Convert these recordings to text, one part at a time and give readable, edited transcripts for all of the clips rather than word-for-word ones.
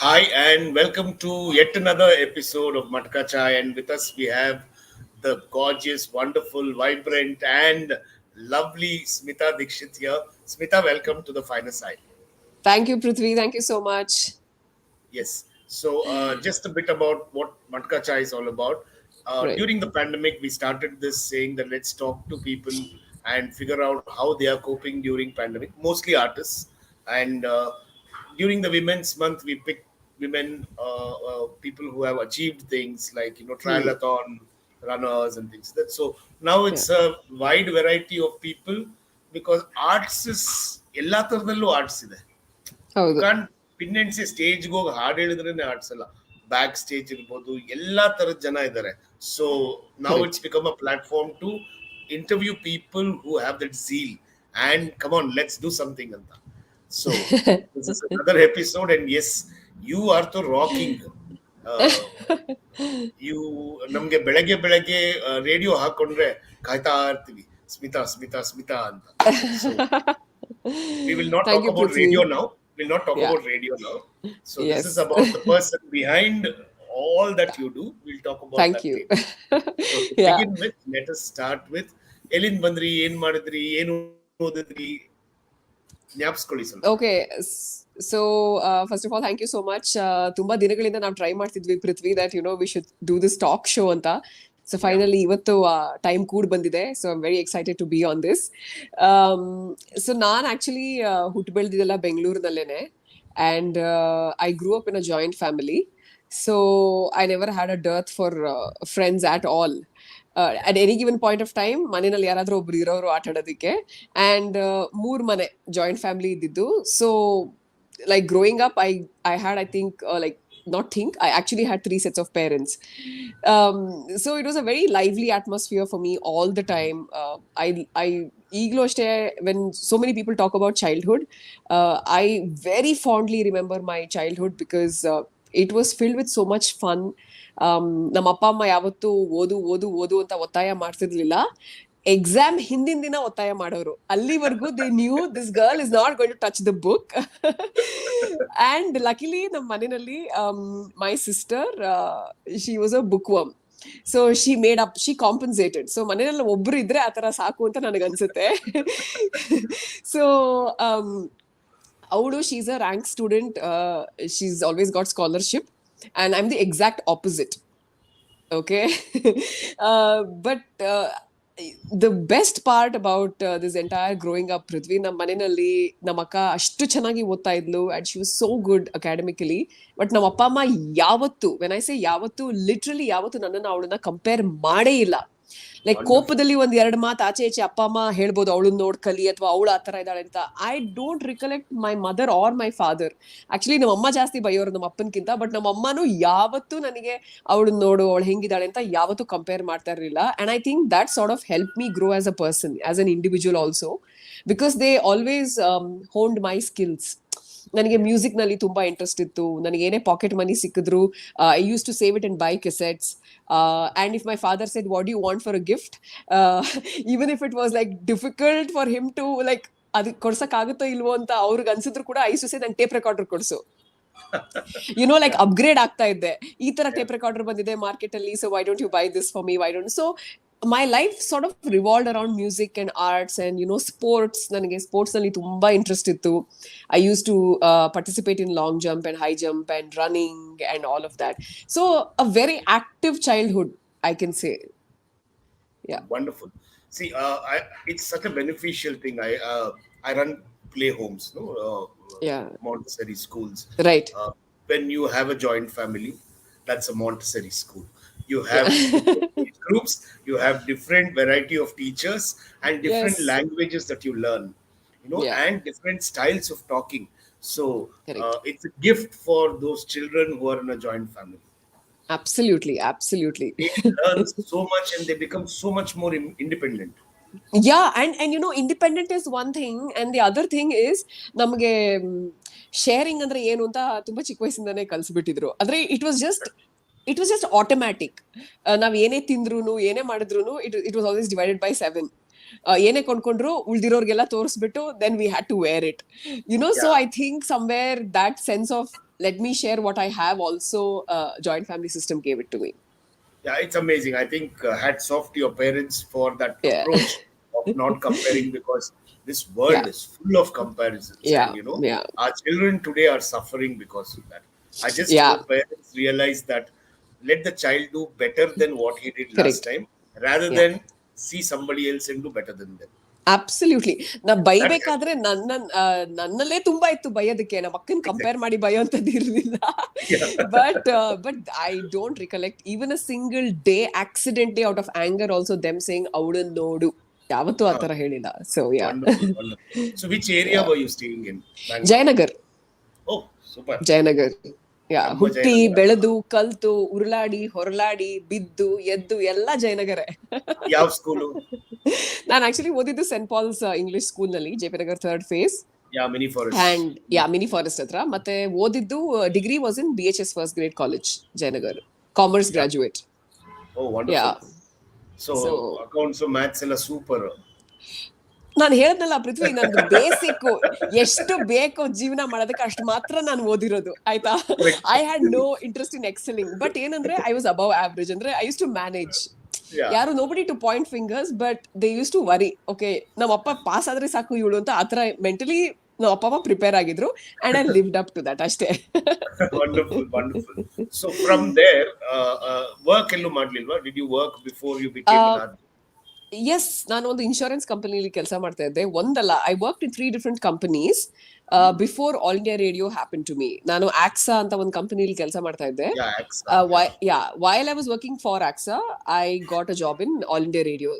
Hi, and welcome to yet another episode of Matka Chai. And with us, we have the gorgeous, wonderful, vibrant, and lovely Smitha Dikshit here. Smitha, welcome to the finer side. Thank you, Prithvi. Thank you so much. Yes. So, just a bit about what Matka Chai is all about. Right. During the pandemic, we started this saying that let's talk to people and figure out how they are coping during pandemic, mostly artists. And during the Women's Month, we picked women, people who have achieved things like Hmm. triathlon runners and things. That so now Yeah. it's a wide variety of people because arts is ಎಲ್ಲ ಥರದಲ್ಲೂ arts ಇದೆ. You ಹೌದು. Can't pin and say ಸ್ಟೇಜ್ಗೆ ಹೋಗಿ ಹಾಡು ಹೇಳಿದ್ರೇನೆ ಆಡ್ಸಲ್ಲ. Back stage ಇರ್ಬೋದು, ಎಲ್ಲಾ ತರದ ಜನ ಇದ್ದಾರೆ. ಸೊ ನಾವು Correct. It's become a platform to interview people who have that zeal and come on let's do something ಅಂತ. So this is another episode and as you are the rocking. You ನಮ್ಗೆ ಬೆಳಗ್ಗೆ ಬೆಳಗ್ಗೆ radio ಹಾಕೊಂಡ್ರೆ ಕಾಯ್ತಾ ಇರ್ತೀವಿ, ಸ್ಮಿತಾ ಸ್ಮಿತಾ ಸ್ಮಿತಾ ಅಂತ. So we will not Thank talk you, about radio Prithvi. now. We'll not talk Yeah. about radio now. So this is Yes. about the person behind all that you do. We'll talk about Thank that you. later. So to Yeah. begin with, let us start with ಎಲ್ಲಿಂದ ಬಂದ್ರಿ, ಏನ್ ಮಾಡಿದ್ರಿ, ಏನು ಓದಿದ್ರಿ, ಜ್ಞಾಪಿಸ್ಕೊಳ್ಳಿ ಸ್ವಲ್ಪ. Okay. First of all, thank you so much. ತುಂಬಾ ದಿನಗಳಿಂದ ನಾವು try ಮಾಡ್ತಿದ್ವಿ ಪೃಥ್ವಿ that we should do this talk show ಅಂತ. So Yeah. finally ಇವತ್ತು ಟೈಮ್ ಕೂಡ ಬಂದಿದೆ. So I'm very excited to be on this. So ನಾನು ಆಕ್ಚುಲಿ ಹುಟ್ಟು ಬೆಳೆದಿದ್ದೆಲ್ಲ ಬೆಂಗಳೂರಿನಲ್ಲೇನೆ. And I grew up in a joint family. So I never had a dearth for friends at all. At any given point of time, ಮನೆಯಲ್ಲಿ ಯಾರಾದ್ರೂ ಒಬ್ರು ಇರೋರು ಆಟ ಆಡೋದಕ್ಕೆ. And ಮೂರ್ ಮನೆ ಜಾಯಿಂಟ್ ಫ್ಯಾಮಿಲಿ ಇದ್ದಿದ್ದು. So like growing up, I had, I think, not think, I actually had three sets of parents. So it was a very lively atmosphere for me all the time. I ಈಗಲೂ ಅಷ್ಟೇ, when so many people talk about childhood, I very fondly remember my childhood because it was filled with so much fun. ನಮ್ಮ ಅಪ್ಪ ಅಮ್ಮ ಯಾವತ್ತೂ ಓದು ಓದು ಓದು ಅಂತ ಒತ್ತಾಯ ಮಾಡ್ತಿರ್ಲಿಲ್ಲ. ಎಕ್ಸಾಮ್ ಹಿಂದಿನ ದಿನ ಒತ್ತಾಯ ಮಾಡೋರು. ಅಲ್ಲಿವರೆಗೂ they knew this girl is not going to touch the book. And luckily ನಮ್ಮ ಮನೆಯಲ್ಲಿ my sister, she was a book worm. So she compensated. So ಮನೆಯಲ್ಲಿ ಒಬ್ರು ಇದ್ರೆ ಆತರ ಸಾಕು ಅಂತ ನನಗನ್ಸುತ್ತೆ. ಸೊ ಅವಳು, she's a rank student, she's always got scholarship, and I'm the exact opposite. Okay. But the best part about this entire growing up, Prithvi, ನಮ್ಮ ಮನೆಯಲ್ಲಿ ನಮ್ಮ ಅಕ್ಕ ಅಷ್ಟು ಚೆನ್ನಾಗಿ ಓದ್ತಾ ಇದ್ಲು and she was so good academically. But ನಮ್ಮ ಅಪ್ಪ ಅಮ್ಮ ಯಾವತ್ತು, when I say ಯಾವತ್ತು, ಲಿಟ್ರಲಿ ಯಾವತ್ತು ನನ್ನನ್ನು ಅವಳನ್ನ ಕಂಪೇರ್ ಮಾಡೇ ಇಲ್ಲ. ಲೈಕ್ ಕೋಪದಲ್ಲಿ ಒಂದ್ ಎರಡ್ ಮಾತು ಆಚೆ ಈಚೆ ಅಪ್ಪ ಅಮ್ಮ ಹೇಳ್ಬೋದು, ಅವಳನ್ನ ನೋಡ್ ಕಲಿ ಅಥವಾ ಅವಳು ಆತರ ಇದ್ದಾಳೆ ಅಂತ. I don't recollect my mother R my father. Actually ನಮ್ಮ ಅಮ್ಮ ಜಾಸ್ತಿ ಬೈಯೋರು ನಮ್ಮ ಅಪ್ಪನ್ಕಿಂತ. ಬಟ್ ನಮ್ಮ ಅಮ್ಮನೂ ಯಾವತ್ತೂ ನನಗೆ ಅವಳನ್ನ ನೋಡು, ಅವಳು ಹೆಂಗಿದ್ದಾಳೆ ಅಂತ ಯಾವತ್ತೂ ಕಂಪೇರ್ ಮಾಡ್ತಾ ಇರಲಿಲ್ಲ. And I think that sort of help me grow as a person, as an individual also, because they always honed my skills. ನನಗೆ ಮ್ಯೂಸಿಕ್ ನಲ್ಲಿ ತುಂಬಾ ಇಂಟ್ರೆಸ್ಟ್ ಇತ್ತು. ನನಗೆ ಏನೇ ಪಾಕೆಟ್ ಮನಿ ಸಿಕ್ಕಿದ್ರು, I use to save it and buy cassettes. And if my father said, what do you want for a gift, even if it was like difficult for him to like ಅದು ಕೊಡ್ಸಕ್ಕಾಗುತ್ತೋ ಇಲ್ವೋ ಅಂತ ಅವ್ರಿಗೆ ಅನ್ಸಿದ್ರು ಕೂಡ, I ಸು say ನಂಗೆ tape recorder ಕೊಡ್ಸು. Like upgrade ಆಗ್ತಾ ಇದ್ದೆ. ಈ ತರ ಟೇಪ್ ರೆಕಾರ್ಡರ್ ಬಂದಿದೆ ಮಾರ್ಕೆಟ್ ಅಲ್ಲಿ, so why don't you buy this for me, why don't. So my life sort of revolved around music and arts and sports. ನನಗೆ ಸ್ಪೋರ್ಟ್ಸ್ ನಲ್ಲಿ ತುಂಬಾ ಇಂಟ್ರೆಸ್ಟ್ ಇತ್ತು. I used to participate in long jump and high jump and running and all of that. So a very active childhood, I can say. Yeah. Wonderful. See, it's such a beneficial thing. I run play homes, no, Yeah. Montessori schools. Right. When you have a joint family, that's a Montessori school. You have Yeah. different age groups, you have different variety of teachers and different Yes. languages that you learn, Yeah. and different styles of talking. So Correct. it's a gift for those children who are in a joint family. Absolutely. Absolutely. They learn so much and they become so much more independent. Yeah, and independent is one thing, and the other thing is ನಮಗೆ sharing ಅಂದ್ರೆ ಏನು ಅಂತ ತುಂಬಾ ಚಿಕ್ಕ ವಯಸ್ಸಿಂದಾನೇ ಕಲ್ಸ್ಬಿಟ್ಟಿದ್ರು. ಅಂದ್ರೆ it was just automatic. ನಾವ್ ಏನೇ ತಿಂದ್ರು, ಏನೇ ಮಾಡಿದ್ರು, it was always divided by 7. ಏನೇ ಕೊಂಡ್ಕೊಂಡ್ರು ಉಳ್ದಿರೋರ್ಗೆಲ್ಲ ತೋರಿಸ್ಬಿಟ್ಟು then we had to wear it. So Yeah. I think somewhere that sense of let me share what I have also. Joint family system gave it to me. Yeah, it's amazing. I think hats off to your parents for that Yeah. approach of not comparing, because this Yeah. world is full of comparisons, Yeah. and Yeah. our children today are suffering because of that. I just Yeah. hope parents realize that let the child do better than what he did last Correct. time, rather Yeah. than see somebody else and do better than them. Absolutely. ನಾ That ಬೈಬೇಕಾದ್ರೆ ನನ್ನಲ್ಲೇ ತುಂಬಾ ಇತ್ತು ಬೈಯೋದಕ್ಕೆ. ನಮ್ಮ ಅಕ್ಕನ್ compare exactly. ಮಾಡಿ ಬೈಯೋಂಥದ್ದು ಇರಲಿಲ್ಲ. Yeah. But I don't recollect even a single day accidentally out of anger also them saying ಅವಳನ್ನ ನೋಡು. ಯಾವತ್ತೂ ಆ Ah, ಥರ ಹೇಳಿಲ್ಲ. So yeah. wonderful, wonderful. So, which area were you staying in? Bangalore. Jayanagar. Oh, super. Jayanagar. Yeah, Namma ಹುಟ್ಟಿ Jayanagara. ಬೆಳೆದು ಕಲ್ತು ಉರುಳಾಡಿ ಹೊರಳಾಡಿ ಬಿದ್ದು ಎದ್ದು ಎಲ್ಲ ಜಯನಗರೇ. Yav school. ನಾನು ಆಕ್ಚುಲಿ ಓದಿದ್ದು ಸೆಂಟ್ ಪಾಲ್ಸ್ ಇಂಗ್ಲಿಷ್ ಸ್ಕೂಲ್ನಲ್ಲಿ, J P Nagar third face. Yeah, mini forest. And yeah, mini forest ಹತ್ರ. ಮತ್ತೆ ಓದಿದ್ದು degree was in BHS first grade college, Jayanagar, commerce Yeah. Graduate. Oh, yeah. wonderful. So, so accounts of maths ಎಲ್ಲ super. ನಾನು ಹೇಳದ್ನಲ್ಲ ಪೃಥ್ವಿ, ನಂದು basic ಎಷ್ಟು ಬೇಕೋ ಜೀವನ ಮಾಡೋದಕ್ಕೆ ಅಷ್ಟು ಮಾತ್ರ ನಾನು ಓದಿರೋದು, ಆಯ್ತಾ. Correct. I had no interest in excelling. But ಏನಂದ್ರೆ ಐ ವಾಸ್ ಅಬವ್ ಆವ್ರೇಜ್. ಅಂದ್ರೆ I use to manage. Yeah. ಯಾರು nobody to point fingers, but they use to worry. Okay, ನಮ್ಮ ಅಪ್ಪ ಪಾಸ್ ಆದ್ರೆ ಸಾಕು ಇವಳು ಅಂತ ಆತರ ಮೆಂಟಲಿ ನಮ್ಮ ಅಪ್ಪ ಪ್ರಿಪೇರ್ ಆಗಿದ್ರು. And I lived up to that ಅಷ್ಟೇ. Wonderful, wonderful. So from there, work ಎಲ್ಲೂ ಮಾಡ್ಲಿಲ್ವಾ? Did you work before you became an artist? Yes, ನಾನು ಒಂದು ಇನ್ಶೂರೆನ್ಸ್ ಕಂಪನಿಲಿ ಕೆಲಸ ಮಾಡ್ತಾ ಇದ್ದೆ. ಒಂದಲ್ಲ, I work in 3 different companies before All India Radio happen to me. ನಾನು ಆಕ್ಸಾ ಅಂತ ಒಂದು ಕಂಪನಿಲಿ ಕೆಲಸ ಮಾಡ್ತಾ ಇದ್ದೆ. Yeah, AXA. Yeah. While I was working for AXA, I got a job in All India Radio,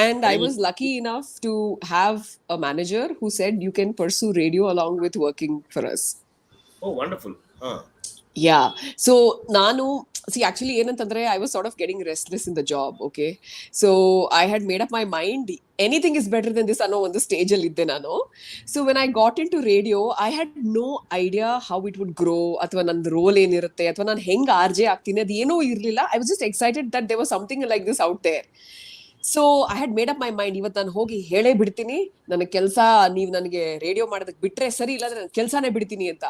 and I was lucky enough to have a manager who said you can pursue radio along with working for us. Oh, wonderful. Huh. Yeah. So ನಾನು actually ಏನಂತಂದ್ರೆ I was sort of getting restless in the job. Okay. So I had made up my mind anything is better than this ಅನ್ನೋ ಒಂದು stage ಅಲ್ಲಿ ಇದ್ದೆ ನಾನು. So when I got into radio, I had no idea how it would grow, ಅಥವಾ ನಂದು roll ಏನಿರುತ್ತೆ, ಅಥವಾ ನಾನು ಹೆಂಗ್ RJ ಆಗ್ತೀನಿ, ಅದು ಏನೂ ಇರ್ಲಿಲ್ಲ. I was just excited that there was something like this out there. So I had made up my mind, ಇವತ್ತು ನಾನು ಹೋಗಿ ಹೇಳೇ ಬಿಡ್ತೀನಿ, ನನ್ನ ಕೆಲಸ ನೀವು ನನಗೆ ರೇಡಿಯೋ ಮಾಡೋದಕ್ಕೆ ಬಿಟ್ರೆ ಸರಿ, ಇಲ್ಲ ನಾನು ಕೆಲಸನೇ ಬಿಡ್ತೀನಿ ಅಂತ.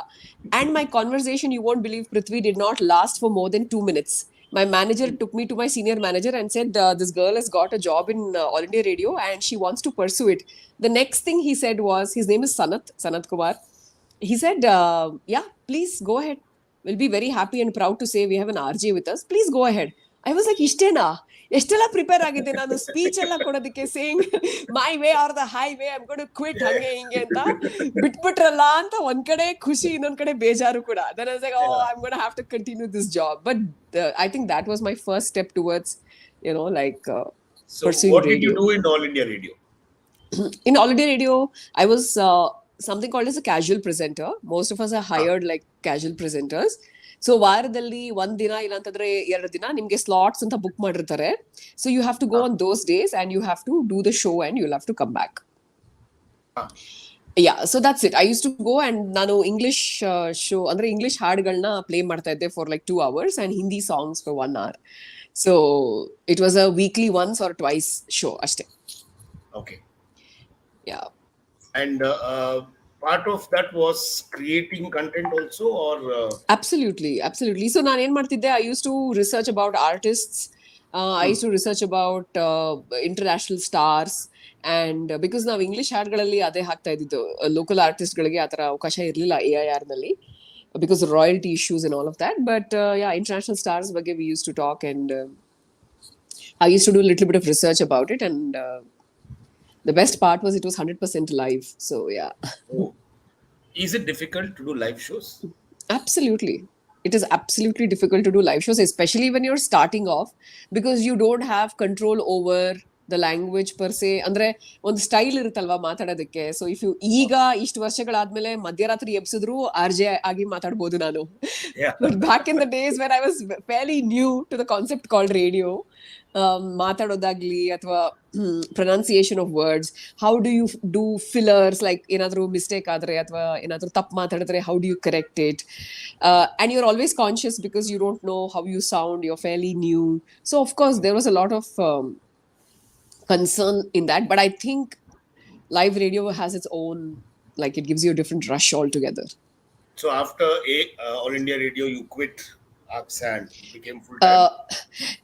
And my conversation, you won't believe Prithvi, did not last for more than 2 minutes. My manager took me to my senior manager and said, this girl has got a job in All India Radio and she wants to pursue it. The next thing he said was, his name is Sanat Kumar. He said, yeah, please go ahead. We'll be very happy and proud to say we have an RJ with us. Please go ahead. I was like, ಇಷ್ಟೇನಾ? ಎಷ್ಟೆಲ್ಲ prepare ಆಗಿದ್ದೆ ನಾನು speech ಎಲ್ಲ ಕೊಡೋದಕ್ಕೆ, saying my way or the highway, I am going to quit, ಹಂಗೆ ಹಿಂಗೆ ಅಂತ. ಬಿಟ್ಬಿಟ್ರಲ್ಲ ಅಂತ ಒಂದ್ ಕಡೆ ಖುಷಿ, ಇನ್ನೊಂದ್ ಕಡೆ ಬೇಜಾರು ಕೂಡ. Then I was like, oh, I'm going to have to continue this job. But I think that was my first step towards, like So pursuing what did you radio. do in All India Radio? In All India Radio, I was something called as a casual presenter. Most of us are hired like casual presenters. So ವಾರದಲ್ಲಿ 1 ದಿನ ಇಲ್ಲ ಅಂತಂದ್ರೆ 2 ದಿನ ನಿಮ್ಗೆ slots ಅಂತ book ಮಾಡಿರ್ತಾರೆ. So you have to go on those days and you have to do the show and you have to come back. Yeah, so that's it. I use to go and ನಾನು English show ಅಂದ್ರೆ English ಹಾಡುಗಳನ್ನ play ಮಾಡ್ತಾ ಇದ್ದೆ for like 2 hours and Hindi songs for 1 hour. So it was a weekly once or twice show ಅಷ್ಟೇ. Okay. Yeah. And part of that was creating content also, or Absolutely. So ನಾನು ಏನ್ ಮಾಡ್ತಿದ್ದೆ, I used to research about artists. I used to research about international stars. And because ನಾವು English ಹಾಡ್ಗಳಲ್ಲಿ ಅದೇ ಹಾಕ್ತಾ ಇದ್ದಿದ್ದು, local ಆರ್ಟಿಸ್ಟ್ಗಳಿಗೆ ಆ ಥರ ಅವಕಾಶ ಇರಲಿಲ್ಲ AIR ನಲ್ಲಿ, because of royalty issues and all of that. But yeah, international stars ಬಗ್ಗೆ we used to talk, and I used to do a little bit of research about it. And the best part was it was 100% live. So yeah. oh, is it difficult to do live shows? Absolutely. It is absolutely difficult to do live shows, especially when you're starting off, because you don't have control over the language per se. ಅಂದ್ರೆ ಒಂದು style ಇರುತ್ತಲ್ವಾ ಮಾತಾಡೋದಕ್ಕೆ. So if you ಈಗ ಇಷ್ಟು ವರ್ಷಗಳಾದ್ಮೇಲೆ ಮಧ್ಯರಾತ್ರಿ ಎಬ್ಸಿದ್ರು RJ ಆಗಿ ಮಾತಾಡ್ಬೋದು ನಾನು. Yeah. But back in the days when I was fairly new to the concept called radio, ಮಾತಾಡೋದಾಗ್ಲಿ ಅಥವಾ pronunciation of words, how do you do fillers, like ಏನಾದರೂ ಮಿಸ್ಟೇಕ್ ಆದರೆ ಅಥವಾ ಏನಾದರೂ ತಪ್ಪು ಮಾತಾಡಿದ್ರೆ how do you correct it, and you are always conscious because you don't know how you sound, you are fairly new. So of course there was a lot of concern in that, but I think live radio has its own, like it gives you a different rush altogether. So after All India Radio, you quit AXA and became full time. Uh,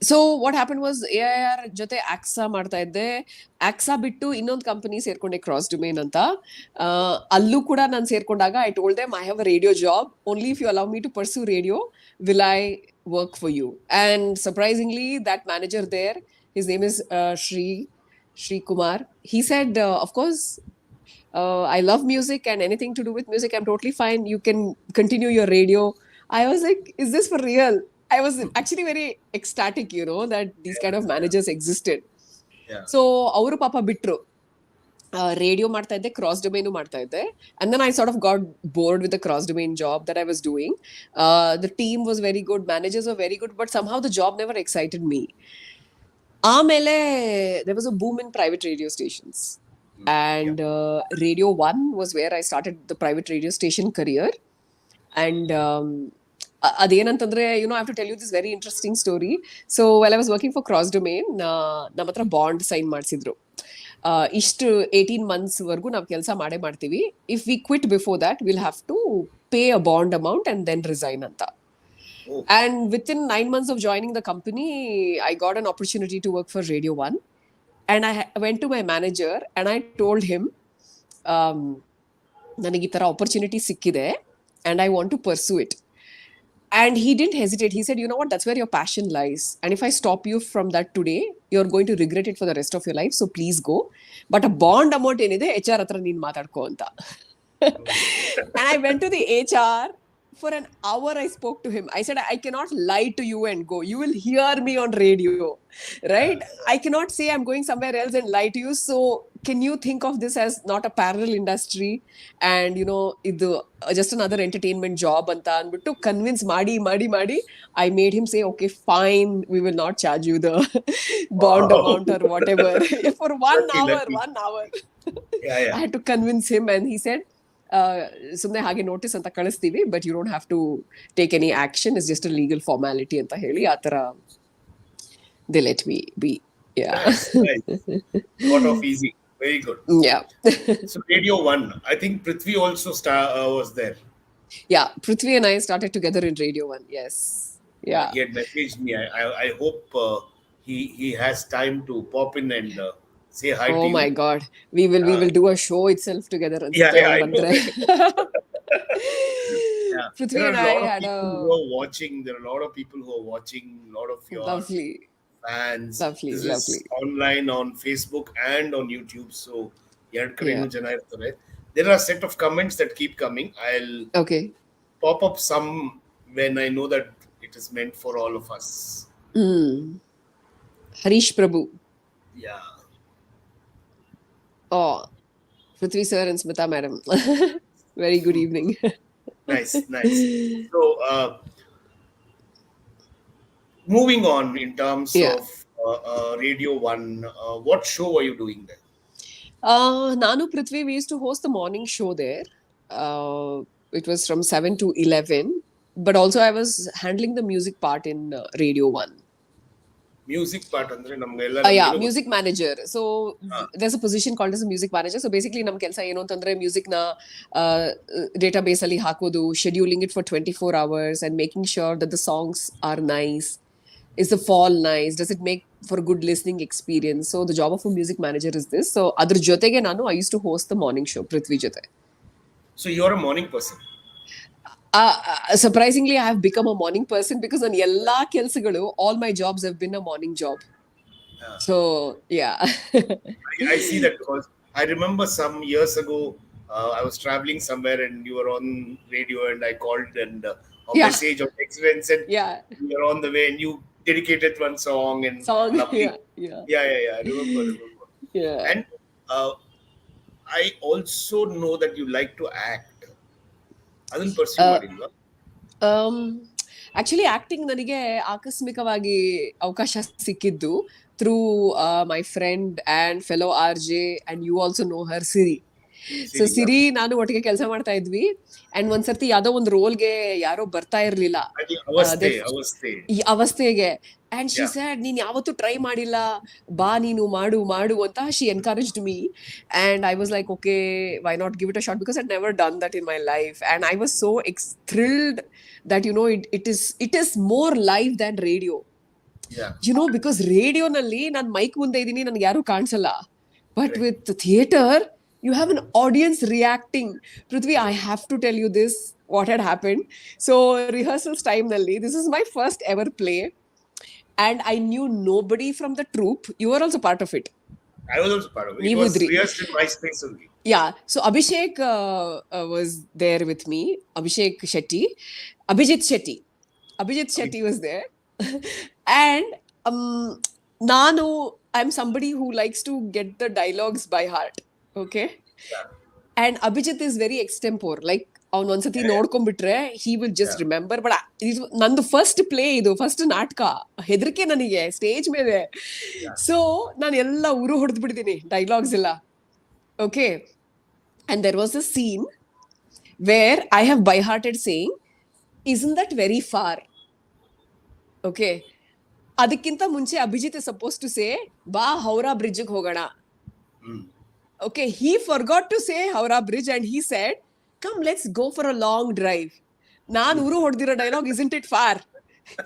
so what happen was AIR ಜೊತೆ Akzo ಮಾಡ್ತಾ ಇದ್ದೆ. Akzo ಬಿಟ್ಟು ಇನ್ನೊಂದು company ಸೇರ್ಕೊಂಡೆ, cross ಡುಮೇನ್ ಅಂತ. ಅಲ್ಲೂ ಕೂಡ ನಾನು ಸೇರ್ಕೊಂಡಾಗ I told them I have a radio job, only if you allow me to pursue radio will I work for you. And surprisingly that manager there, his name is Shri Kumar. He said, of course, I love music and anything to do with music, I'm totally fine. You can continue your radio. I was like, is this for real? I was actually very ecstatic, that these kind of managers existed. Yeah. So, ಅವರು ಪಾಪ ಬಿಟ್ರು. Radio ಮಾಡ್ತಾ ಇದ್ದೆ, cross ಡೊಮೇನು ಮಾಡ್ತಾ ಇದ್ದೆ. And then I sort of got bored with the cross domain job that I was doing. The team was very good, managers were very good, but somehow the job never excited me. ಆಮೇಲೆ there was a boom in private radio stations. And Radio 1 was where I started the private radio station career. And ಅದೇನಂತಂದ್ರೆ, I have to tell you this very interesting story. So while I was working for Cross Domain, ನಮ್ಮ ಹತ್ರ bond sign ಮಾಡಿಸಿದ್ರು. ಇಷ್ಟು 18 months ವರೆಗೂ ನಾವು ಕೆಲಸ ಮಾಡೇ ಮಾಡ್ತೀವಿ. If we quit before that will have to pay a bond amount and then resign ಅಂತ. And within 9 months of joining the company, I got an opportunity to work for Radio 1. And I went to my manager and I told him, ನನಗೆ ಈ ಥರ opportunity ಸಿಕ್ಕಿದೆ and I want to pursue it. And he didn't hesitate. He said, you know what, that's where your passion lies. And if I stop you from that today, you're going to regret it for the rest of your life. So please go. But a bond amount ಏನಿದೆ, HR ಹತ್ರ ನೀನು ಮಾತಾಡ್ಕೋ ಅಂತ. And I went to the HR. For an hour, I spoke to him. I said, I cannot lie to you and go. You will hear me on radio, right? I cannot say I'm going somewhere else and lie to you. So can you think of this as not a parallel industry and, ಇದು just another entertainment job ಅಂತ ಅಂದ್ಬಿಟ್ಟು convince ಮಾಡಿ. I made him say, okay, fine, we will not charge you the bond amount or whatever. For 1 hour. Yeah. I had to convince him and he said, ಸುಮ್ಮನೆ ಹಾಗೆ notice ಅಂತ ಕಳಿಸ್ತೀವಿ, but you don't have to take any action, is just a legal formality ಅಂತ ಹೇಳಿ ಆ ಥರ they let me be. Nice. Sort of easy. Very good. Yeah. So Radio 1, I think Prithvi also was there. Yeah, Prithvi and I started together in Radio 1. Yes. Yeah. He had messaged me. I hope he has time to pop in and say hi to you. Oh my God, we will do a show itself together. Yeah, I know. Prithvi and I had who are watching. There are a lot of people who are watching. A lot of your lovely fans. Lovely. Is online on Facebook and on YouTube. So jana irtare. There are a set of comments that keep coming. I'll pop up some when I know that it is meant for all of us. Harish Prabhu. Yeah. Oh, Prithvi sir and Smitha madam. Very good evening. Nice. So, moving on in terms of Radio 1, what show were you doing there? Nanu Prithvi, we used to host the morning show there. It was from 7 to 11. But also I was handling the music part in Radio 1. Music part andre namgeella music manager. So there's a position called as a music manager. So basically nam ಕೆಲಸ ಏನು ಅಂತಂದ್ರೆ music ನ database ಅಲ್ಲಿ ಹಾಕೋದು, scheduling it for 24 hours and making sure that the songs are nice. Is the fall nice? Does it make for a good listening experience? So the job of a music manager is this. So adr jotege I used to host the morning show Prithvi jote. So you're a morning person? Surprisingly, I have become a morning person because on ella ಕೆಲಸಗಳು all my jobs have been a morning job. So yeah. I see that because I remember some years ago I was traveling somewhere and you were on radio and I called and message or text and said you were on the way and you dedicated one song and I remember. Yeah. And I also know that you like to act. ಅದನ್ನ pursue ಮಾಡಿಲ್ವಾ? Actually acting ನನಗೆ ಆಕಸ್ಮಿಕವಾಗಿ ಅವಕಾಶ ಸಿಕ್ಕಿದ್ದು through my friend and fellow RJ, and you also know her, Siri. So Siri, yeah. ಸಿರಿ ನಾನು ಒಟ್ಟಿಗೆ ಕೆಲಸ ಮಾಡ್ತಾ ಇದ್ವಿ. ಅಂಡ್ ಒಂದ್ಸರ್ತಿ ಯಾವ್ದೋ ಒಂದು ರೋಲ್ಗೆ ಯಾರೋ ಬರ್ತಾ ಇರ್ಲಿಲ್ಲ I think Avaste, their Avaste. ಈ ಅವಸ್ಥೆಗೆ. ಅಂಡ್ ಶಿ Yeah, ಸ್ಯಾಡ್, ನೀನ್ ಯಾವತ್ತೂ ಟ್ರೈ ಮಾಡಿಲ್ಲ, ಬಾ ನೀನು ಮಾಡು ಮಾಡು ಅಂತ she encouraged me. And I was like, okay, why not give it a shot, because I never done that in my life. And I was so thrilled that it is more live than radio. yeah, Because ರೇಡಿಯೋನಲ್ಲಿ ನಾನು mic ಮುಂದೆ ಇದ್ದೀನಿ, ನನ್ಗೆ ಯಾರು ಕಾಣಿಸಲ್ಲ. But correct. With theatre, you have an audience reacting. Prithvi, I have to tell you this, what had happened. So rehearsals time nalli, this is my first ever play, and I knew nobody from the troupe. You were also part of it. I was also part of it. It ನೀವು was ಇದ್ರಿ. rehearsed in my space only. Yeah, so Abhishek was there with me. Abhishek Shetty, Abhijit Shetty, Abhijit Shetty was there. And Nanu, I'm somebody who likes to get the dialogues by heart. Okay. Yeah, And Abhijit is very extempore. Like, ಅವ್ನು ಒಂದ್ಸತಿ ನೋಡ್ಕೊಂಡ್ಬಿಟ್ರೆ he will just Yeah. remember. But ನಂದು first play, ಇದು first ನಾಟಕ, ಹೆದರಿಕೆ ನನಗೆ stage ಮೇಲೆ. So ನಾನು ಎಲ್ಲ ಉರು ಹೊಡೆದು ಬಿಡ್ತೀನಿ ಡೈಲಾಗ್ಸ್ ಎಲ್ಲ. Okay. And there was a scene where I have by hearted saying, isn't that very far? Okay. ಅದಕ್ಕಿಂತ ಮುಂಚೆ Abhijit is supposed to say, ಬಾ ಹೌರಾ ಬ್ರಿಡ್ಜ್ಗೆ ಹೋಗೋಣ. mm. Okay, he forgot to say Howrah Bridge and he said, come, let's go for a long drive. Naan uru hodira dialogue, isn't it far?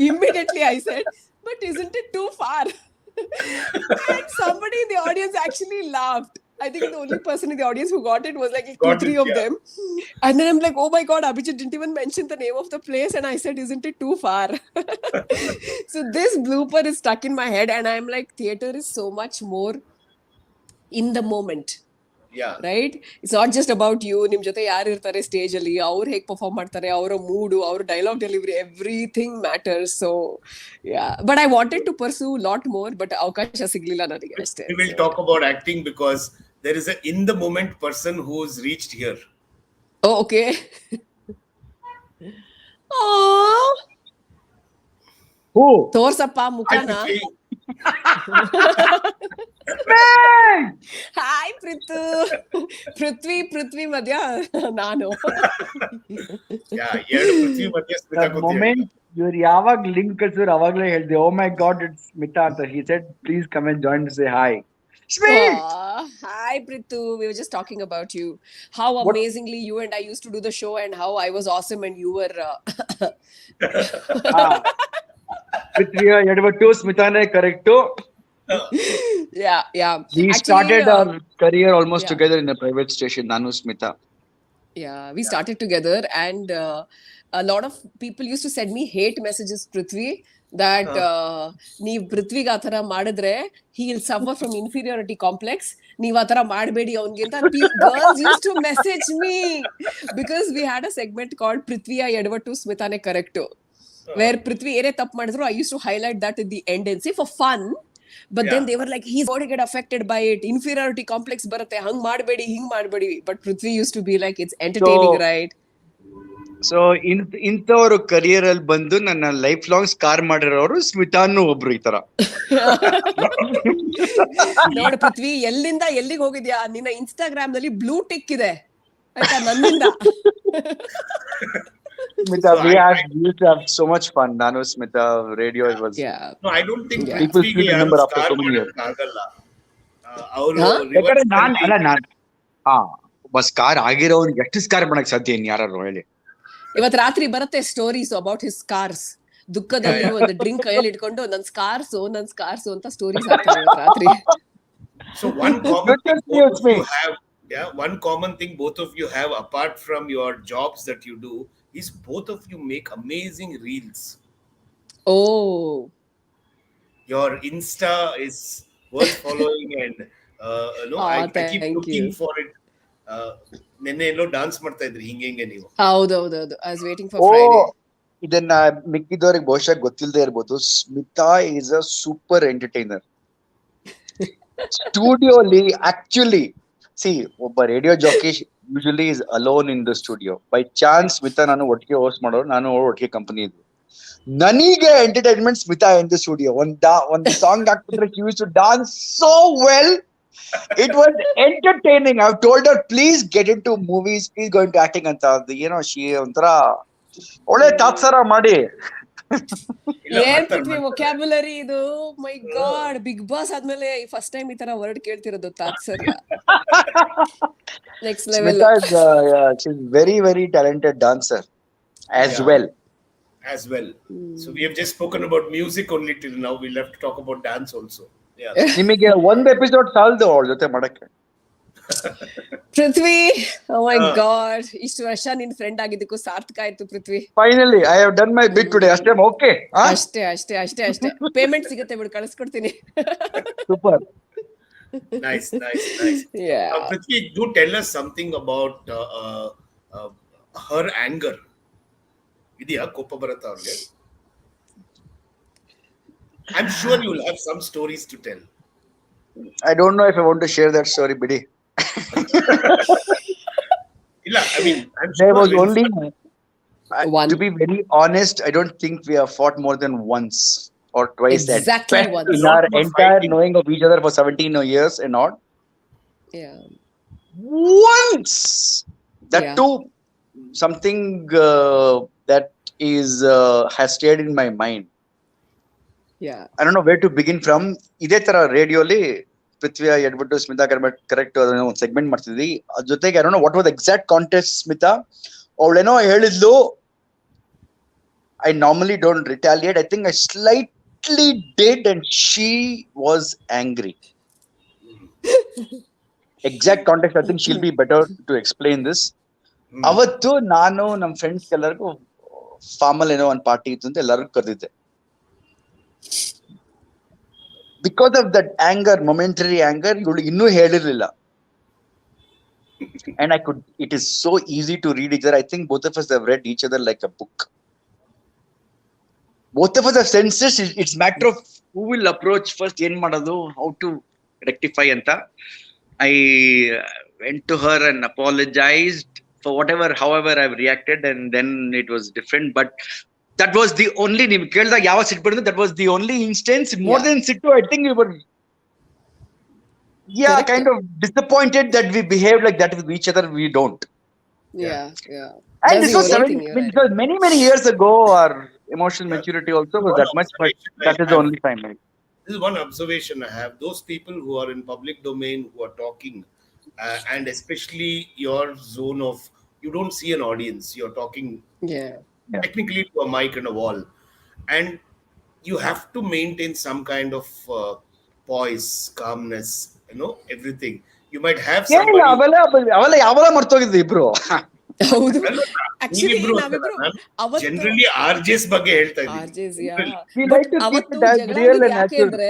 Immediately I said, but isn't it too far? And somebody in the audience actually laughed. I think the only person in the audience who got it was like two, Got it, three of yeah. them. And then I'm like, oh my God, Abhijit didn't even mention the name of the place. And I said, isn't it too far? So this blooper is stuck in my head. And I'm like, theater is so much more in the moment. Yeah, right. It's not just about you. ನಿಮ್ ಜೊತೆ ಯಾರು ಇರ್ತಾರೆ stage ಅಲ್ಲಿ, ಅವ್ರು ಹೇಗೆ perform ಮಾಡ್ತಾರೆ, ಅವರ mood, ಅವ್ರ dialogue delivery, everything matters. So yeah, but I wanted to pursue lot more, but ಅವಕಾಶ ಸಿಗ್ಲಿಲ್ಲ ನನಗೆ ಅಷ್ಟೇ. we will talk about acting because there is a in the moment person who's reached here. Okay. Who? ತೋರ್ಸಪ್ಪ Hi, ಮುಖನ. Prithvi. Hi Prithvi ಮಧ್ಯ ನಾನು. Yeah, ಎರಡು ಪೃಥ್ವಿ ಮಧ್ಯ ಸ್ಮಿತಾ The ಕೂತಿದ್ದಾರೆ. moment ಇವ್ರು ಯಾವಾಗ ಲಿಂಕ್ ಕಳ್ಸಿದ್ರು ಅವಾಗ್ಲೇ ಹೇಳ್ದೆ, ಓ ಮೈ ಗಾಡ್ ಇಟ್ಸ್ ಸ್ಮಿತಾ ಅಂತ. he said please come and join to say hi. Smith! Hi Prithu, we were just talking about you. How What? amazingly you and I used to do the show, and how I was awesome and you were Prithviya edvatu ಸ್ಮಿತಾನೇ correct. yeah. We Actually, started our career almost yeah. together in a private station, Nanu Smitha. Yeah, we started together, and a lot of people used to send me hate messages, Prithvi, that ನೀವ್ ಪೃಥ್ವಿಗ್ ಆ ತರ ಮಾಡಿದ್ರೆ he will suffer from inferiority complex. ನೀವ್ ಆ ತರ ಮಾಡಬೇಡಿ ಅವನ್ಗೆ ಅಂತ girls used to message me, because we had a segment called Prithviya Edvatu Smithane Correcto, where Prithvi ಏನೇ ತಪ್ಪು ಮಾಡಿದ್ರು I used to highlight that in the end and say for fun. But then they were like, he's going to get affected by it. Inferiority complex ಬರುತ್ತೆ, ಹಂಗ್ ಮಾಡಬೇಡಿ, ಹಿಂಗ್ ಮಾಡಬೇಡಿ. But Prithvi used to be like, it's entertaining, right? So ಇಂಥವ್ರು career ಅಲ್ಲಿ ಬಂದು ನನ್ನ life long scar ಮಾಡಿರೋರು ಸ್ಮಿತಾನು ಒಬ್ರು ಈ ತರ. ನೋಡು ಪೃಥ್ವಿ, ಎಲ್ಲಿಂದ ಎಲ್ಲಿಗೆ ಹೋಗಿದ್ಯಾ? ನಿನ್ನ ಇನ್ಸ್ಟಾಗ್ರಾಮ್ ನಲ್ಲಿ ಬ್ಲೂ ಟಿಕ್ ಇದೆ ಆಯ್ತಾ, ನನ್ನಿಂದ. Smitha, we used to have so much fun. Nanu Smitha radio, it was. Yeah. No, I don't think Yeah. People Prithviಗೆ still ಯಾರು remember after star so many years. ಮಾಡೋಕ್ಕಾಗಲ್ಲ. ಅವರು ಯಾಕಂದ್ರೆ ಒಬ್ಬ ಸ್ಕಾರ್ ಆಗಿರೋನ್ಗೆ ಎಷ್ಟು ಸ್ಕಾರ್ ಮಾಡಕ್ ಸಾಧ್ಯ ಇನ್ ಯಾರು ಹೇಳಿ? ಇವತ್ ರಾತ್ರಿ ಬರುತ್ತೆ ಸ್ಟೋರೀಸ್ ಅಬೌಟ್ ಹಿಸ್ ಸ್ಕಾರ್ಸ್. ದುಃಖದಲ್ಲಿ ಒಂದು ಡ್ರಿಂಕ್ ಕೈಯಲ್ಲಿ ಇಟ್ಕೊಂಡು ನನ್ ಸ್ಕಾರ್ಸು ಅಂತ ಸ್ಟೋರೀಸ್ ಆಗ್ತಾರೆ ಇವತ್ ರಾತ್ರಿ. So one common thing both of you have, one common thing both of you have apart from your jobs that you do is both of you make amazing reels. Oh. Your Insta is worth following, and I keep looking for it. ನೆನ್ನೆ ಎಲ್ಲೋ dance ಮಾಡ್ತಾ ಇದ್ರಿ ಹಿಂಗೆ ನೀವು. ಹೌದೌದು, I was waiting for Friday. ಇದನ್ನ ಮಿಕ್ಕಿದವ್ರಿಗೆ ಬಹುಶಃ ಗೊತ್ತಿಲ್ಲದೆ ಇರ್ಬೋದು, Smitha is a super entertainer. ಸ್ಟುಡಿಯೋಲಿ ಆಕ್ಚುಲಿ ಒಬ್ಬ radio jockey usually is alone in the studio. By chance Smitha ನಾನು ಒಟ್ಟಿಗೆ ಹೋಸ್ಟ್ ಮಾಡೋರು, ನಾನು ಒಟ್ಟಿಗೆ ಕಂಪನಿ ಇದ್ವಿ. ನನಗೆ entertainment Smitha in the studio. ಒಂದು ಸಾಂಗ್ ಹಾಕ್ಬಿಟ್ರೆ she use to dance so well. It was entertaining. I've told her, please get into movies, please go into acting ಅಂತ. She ಒಂಥರ ಒಳ್ಳೆ ತಾತ್ಸಾರ ಮಾಡಿ. ಇಲ್ಲ ಏನ್ ಮಾಡ್ತಾರೆ ಪೃಥ್ವಿ ವೊಕ್ಯಾಬುಲರಿ ಇದು, ಮೈ ಗಾಡ್. ಬಿಗ್ ಬಾಸ್ ಆದ್ಮೇಲೆ ಫಸ್ಟ್ ಟೈಮ್ ಈ ತರ ವರ್ಡ್ ಕೇಳ್ತಿರೋದು, ತಾತ್ಸರ್ಯ. Next level. Smitha is she's very very talented dancer as Yeah. well. as well. So we have just spoken about music only till now. We'll have to talk about dance also. Yeah. ನಿಮಗೆ ಒಂದು episode ಸಾಲದು ಅವಳ ಜೊತೆ ಮಾಡಕ್ಕೆ. ಪೃಥ್ವಿ, ಓ ಮೈ god, ಇಷ್ಟು ವರ್ಷ ನಿನ್ friend ಆಗಿದ್ದಕ್ಕೂ ಸಾರ್ಥಕ ಆಯ್ತು ಪೃಥ್ವಿ. Finally I have done my bit today. ಅಷ್ಟೇ, ಓಕೆ. ಅಷ್ಟೇ ಅಷ್ಟೇ ಅಷ್ಟೇ ಅಷ್ಟೇ. ಪೇಮೆಂಟ್ ಸಿಗುತ್ತೆ ಬಿಡು, ಕಳಿಸ್ಕೊಡ್ತೀನಿ. Super. Nice, nice, nice. Yeah. Prithvi, do tell us something about her anger. ಇದೆಯಾ ಕೋಪ ಬರುತ್ತಾ ಅವ್ರಿಗೆ? I'm sure you'll have some stories to tell. I don't know if I want to share that story, ಬಿಡಿ. ಇಲ್ಲ, I mean, I'm There sure was we'll- only One. to be very honest, I don't think we have fought more than once or twice at Exactly best once. in our Not more entire fighting. knowing of each other for 17 years and not Yeah. once. That Yeah. too, something that is has stayed in my mind. Yeah. I don't know where to begin from. ಇದೇ ತರ ರೇಡಿಯೋಲಿ ಪೃಥ್ವಿ ಎಡ್ಬಿಟ್ಟು Smitha correct ಒಂದು segment ಮಾಡ್ತಿದ್ವಿ. ಅದ್ರ ಜೊತೆಗೆ I don't know what was exact contest. Smitha ಅವಳೇನೋ ಹೇಳಿದ್ಲು, I normally don't retaliate. I think I slightly did and she was angry. Exact context, I think she'll be better to explain this. ಅವತ್ತು ನಾನು ನಮ್ಮ friends ಎಲ್ಲರಿಗೂ formal ಏನೋ ಒಂದು party ಇತ್ತು ಅಂತ ಎಲ್ಲರಿಗೂ ಕರೆದಿದ್ದೆ. Because of that anger, momentary anger, ಇವಳು ಇನ್ನೂ ಹೇಳಿರ್ಲಿಲ್ಲ. And it is so easy to read each other. I think both of us have read each other like a book. Both of us have sensed it. It's matter of who will approach first, ಏನ್ ಮಾಡೋದು, how to rectify ಅಂತ. I went to her and apologized for however I've reacted, and then it was different. But that was the only, ನೀವು ಕೇಳಿದಾಗ ಯಾವ ಸಿಟ್ಟು ಬರ್ತದೆ, that was the only instance. More Yeah. than ಸಿಟ್ಟು, I think we were Correct. kind of disappointed that we behaved like that with each other. We don't. Yeah. Yeah. And That's this the was only thing, you're right. because many years ago, our emotional maturity also was that much, but that is the only time. This is one observation I have. Those people who are in public domain who are talking, and especially your zone of, you don't see an audience. You're talking Yeah. technically to a mic and a wall, and you have to maintain some kind of poise, calmness. Everything. You might have somebody. ಅವೆಲ್ಲ ಯಾವಾಗ ಮರ್ತೋಗಿದ್ವಿ ಇಬ್ರು. ಹೌದು. Actually, ನೀವಿಬ್ರು ನಾವಿಬ್ರು ಅವತ್ತು generally RJs ಬಗ್ಗೆ ಹೇಳ್ತಾ RJs, ಇದ್ದೀನಿ. yeah. We But like to keep ಅವತ್ತು it as ಜಗಳ real ಆಗಿದ್ದು and ಯಾಕೆ natural. ಅಂದ್ರೆ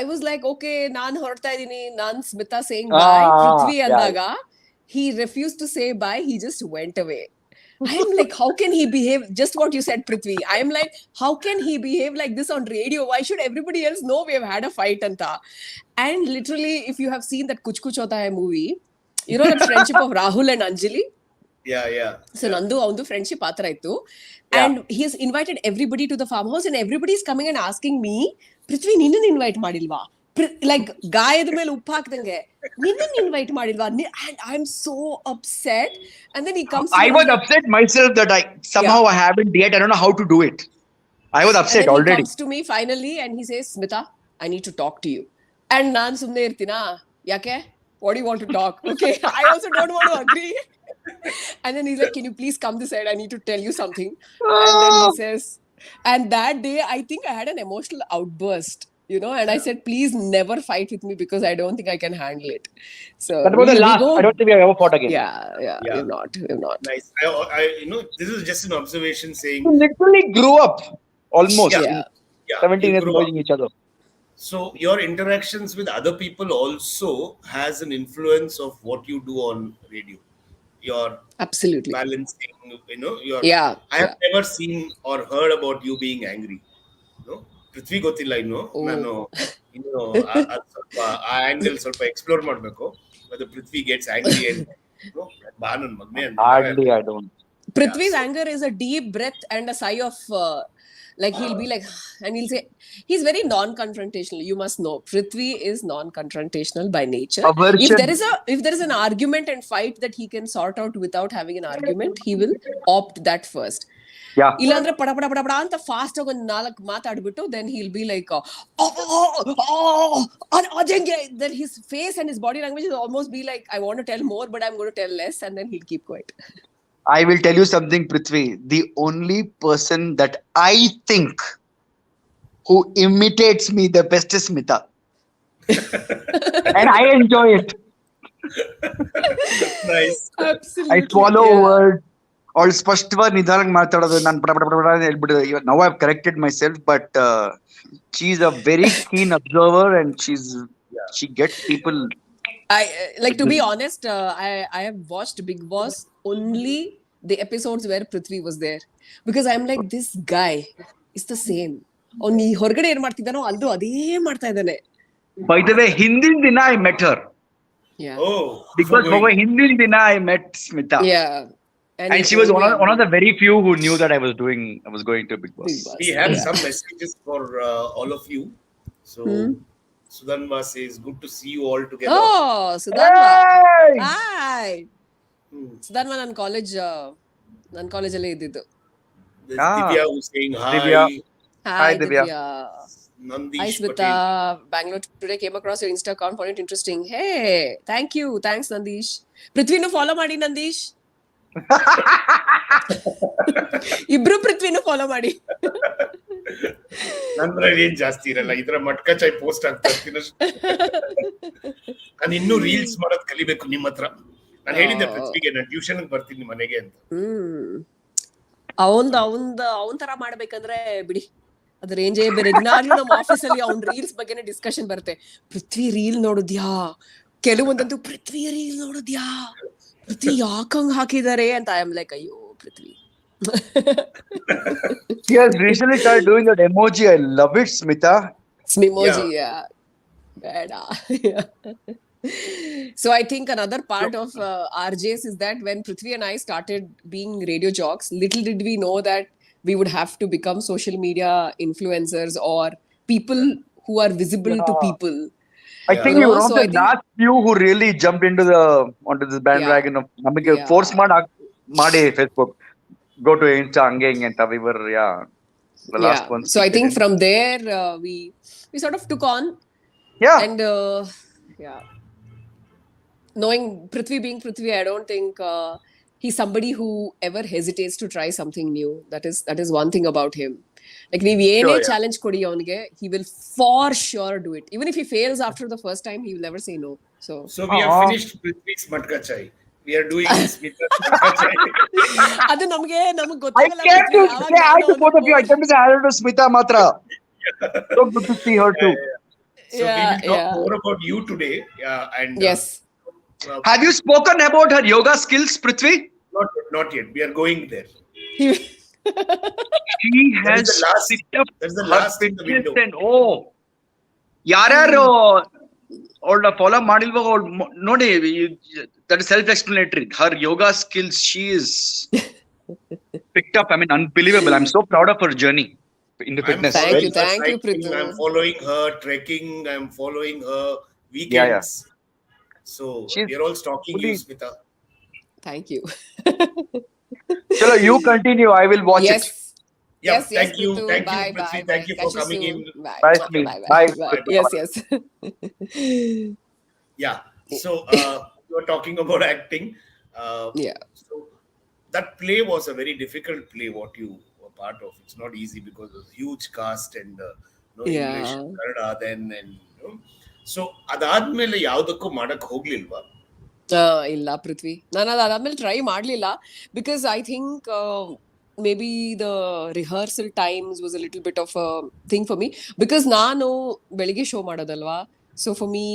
I was like, okay, ನಾನ್ ಹೊರಡ್ತಾ ಇದೀನಿ, ನಾನ್ ಸ್ಮಿತಾ saying bye, ಪೃಥ್ವಿ yeah. ಅಂದಾಗ he refused to say bye, he just went away. I am like, how can he behave? Just what you said, Prithvi. I am like, how can he behave like this on radio? Why should everybody else know we have had a fight, Anta? And literally, if you have seen that Kuch Kuch Hota Hai movie, you know that friendship of Rahul and Anjali? Yeah. So Nandu avandu friendship ಆತರ ಇತ್ತು, and he has invited everybody to the farmhouse, and everybody is coming and asking me, Prithvi, ನಿನ್ನನ್ನು invite ಮಾಡಿಲ್ವಾ? Like ಗಾಯದ ಮೇಲೆ ಉಪ್ಪು ಹಾಕ್ದಂಗೆ, ನಿನ್ನನ್ನು invite ಮಾಡಿಲ್ವಾ? And I'm so upset. And then he comes to I me, was upset myself that I somehow I haven't yet. I don't know how to do it. I was upset and then already. he comes to me finally and he says, Smitha, I need to talk to you. And ನಾನು ಸುಮ್ಮನೆ ಇರ್ತೀನಾ, ಯಾಕೆ? What do you want to talk? Okay, I also don't want to agree. And then he's like, can you please come this side? I need to tell you something. And then he says, and that day, I think I had an emotional outburst, and I said, please never fight with me because I don't think I can handle it. So That was the last. I don't think we have ever fought again. Yeah. We've not. Nice. This is just an observation saying. We literally grew up almost. Yeah. 17 you years grew up. knowing each other. So your interactions with other people also has an influence of what you do on radio. Your Absolutely. balancing, your. Yeah. I have never seen or heard about you being angry. Prithvi ಗೊತ್ತಿಲ್ಲ ಇನ್ನು. ನಾನು ಸ್ವಲ್ಪ ಆ angle ಸ್ವಲ್ಪ explore ಮಾಡಬೇಕು. whether Prithvi gets angry and ಬಾ ನನ್ನ ಮಗನೇ ಅಂತ. Hardly, I don't. Prithvi's anger is a deep breath and a sigh of Like he'll be like, and he'll say, he's very non-confrontational. You must know, Prithvi is non-confrontational by nature. Aversion. If there is an argument and fight that he can sort out without having an argument, he will opt that first. Yeah. ಇಲ್ಲಾಂದ್ರೆ ಪಡ ಪಡ ಪಡ ಪಡ ಅಂತ fast ಆಗಿ ಒಂದು 4 ಮಾತಾಡ್ಬಿಟ್ಟು then he'll be like ಅದಂಗೆ then his face and his body language will almost be like I want to tell more but I'm going to tell less and then he'll keep quiet. I will tell you something, Prithvi. The only person that I think who imitates me the best is Smitha. And I enjoy it. Nice. Absolutely. I swallow words. ಅವಳು ಸ್ಪಷ್ಟವಾಗಿ ನಿಧಾನಕ್ಕೆ ಮಾತಾಡೋದು ನಾನು ಪಡ ಪಡ ಪಡ ಅಂತ ಹೇಳ್ಬಿಟ್ಟು now I have corrected my self but she is a very keen observer and she gets people. I like to be honest. I have watched Big Boss only the episodes where Prithvi was there because I'm like this guy is the same. ಅವ್ನು ಹೊರಗಡೆ ಏನ್ ಮಾಡ್ತಿದ್ದಾನೋ ಅಲ್ಲೂ ಅದೇ ಮಾಡ್ತಾ ಇದ್ದಾನೆ. By the way, ಹಿಂದಿನ ದಿನ I met her. Yeah. Oh, Because ಹಿಂದಿನ ದಿನ I met Smitha. Yeah. And she was one of the very few who knew that I was going to Big Boss. Big Boss. we have some messages for all of you. So Sudanva says, good to see you all together. Oh, Sudanva. Hey! Hi. Sudanva ನನ್ನ ಕಾಲೇಜಲ್ಲೇ ಇದ್ದಿದ್ದು. There's Divya who's saying hi. Divya. Hi Divya. Nandish Hi Smitha. Bangalore today came across your Insta account, found it interesting. Hey, thank you. Thanks Nandish. Prithvinu follow ಮಾಡಿ Nandish. ಇಬ್ರು ಪೃಥ್ವಿನ follow ಮಾಡಿ. ನಂತರ ಏನ್ ಜಾಸ್ತಿ ಇರಲ್ಲ, ಇದರ ಮಟ್ಕ ಚೈ ಪೋಸ್ಟ್ ಆಗ್ತಾ ಇರ್ತೀನಿ. ನಾನು ಇನ್ನೂ ರೀಲ್ಸ್ ಮಾಡೋದ್ ಕಲಿಬೇಕು ನಿಮ್ಮ ಹತ್ರ. ನಾನು ಹೇಳಿದ್ದೆ ಪೃಥ್ವಿಗೆ ನಾನು ಟ್ಯೂಷನ್ ಬರ್ತೀನಿ ಮನೆಗೆ ಅಂತ. ಅವನ್ ತರ ಮಾಡ್ಬೇಕಂದ್ರೆ ಬಿಡಿ, ಅದ್ರ ರೇಂಜೇ ಬೇರೆ. ದಿನಾಗ್ಲೂ ನಮ್ಮ ಆಫೀಸ್ ಅಲ್ಲಿ ಅವ್ನ್ ರೀಲ್ಸ್ ಬಗ್ಗೆನೇ ಡಿಸ್ಕಷನ್ ಬರುತ್ತೆ. ಪೃಥ್ವಿ ರೀಲ್ ನೋಡಿದ್ಯಾ, ಕೆಲವೊಂದಂತೂ ಪೃಥ್ವಿ ರೀಲ್ ನೋಡಿದ್ಯಾ, ಪೃಥ್ವಿ ಯಾಕಂಗ್ ಹಾಕಿದ್ದಾರೆ ಅಂತ. ಐ ಆಮ್ ಲೈಕ್ ಅಯ್ಯೋ ಪೃಥ್ವಿ. She has recently started doing that emoji. I love it, Smitha. Smimoji, yeah. Bada. Yeah. So I think another part of RJs is that when Prithvi and I started being radio jocks, little did we know that we would have to become social media influencers or people who are visible to people. I think you were one of the last few who really jumped onto this bandwagon of ನಮಗೆ force ಮಾಡಿ Facebook, go to Insta hanging and we were the last ones. So I think from there we sort of took on. Yeah. And knowing Prithvi being Prithvi, I don't think he's somebody who ever hesitates to try something new. That is one thing about him. Like ನೀವು ಏನೇ challenge ಕೊಡಿ ಅವನಿಗೆ, he will for sure do it. Even if he fails after the first time, he will never say no. So we have finished Prithvi's Matka chai. We are doing Smitha's Matka chai. ಅದು ನಮಗೆ ಗೊತ್ತಾಗಲ್ಲ. I came to say hi to both of you. I came to say hello to Smitha Matra. So good to see her too. So we will talk more about you today. And yes. Have you spoken about her yoga skills, Prithvi? Not yet. We are going there. She has there's the last in the window. And ಯಾರ್ಯಾರು ಅವಳ follow ಮಾಡಿಲ್ವಾಗ ನೋಡಿ, that is self-explanatory. Her yoga skills, she is picked up. I mean, unbelievable. I'm so proud of her journey into fitness. Thank you, Prithvi. I'm following her trekking. I'm following her weekends. So we are all stalking you, Smitha. Thank you. Chalo, you continue. I will watch it. Yes, thank you. Prithu. Thank bye, you, Prithvi. bye, Thank you for coming in. Bye, Smith. Bye. Yes. Yeah. So you were talking about acting. So that play was a very difficult play. What you were part of. It's not easy because of huge cast and no English, Kannada then and. So ಅದಾದ್ಮೇಲೆ ಯಾವುದಕ್ಕೂ ಮಾಡಕ್ ಹೋಗ್ಲಿಲ್ವಾ? ಇಲ್ಲ ಪೃಥ್ವಿ, ನಾನು ಅದಾದ್ಮೇಲೆ try ಮಾಡಲಿಲ್ಲ because I think maybe the rehearsal times was a little bit of a thing for me because ನಾನು ಬೆಳಿಗ್ಗೆ show ಮಾಡೋದಲ್ವಾ. So for me,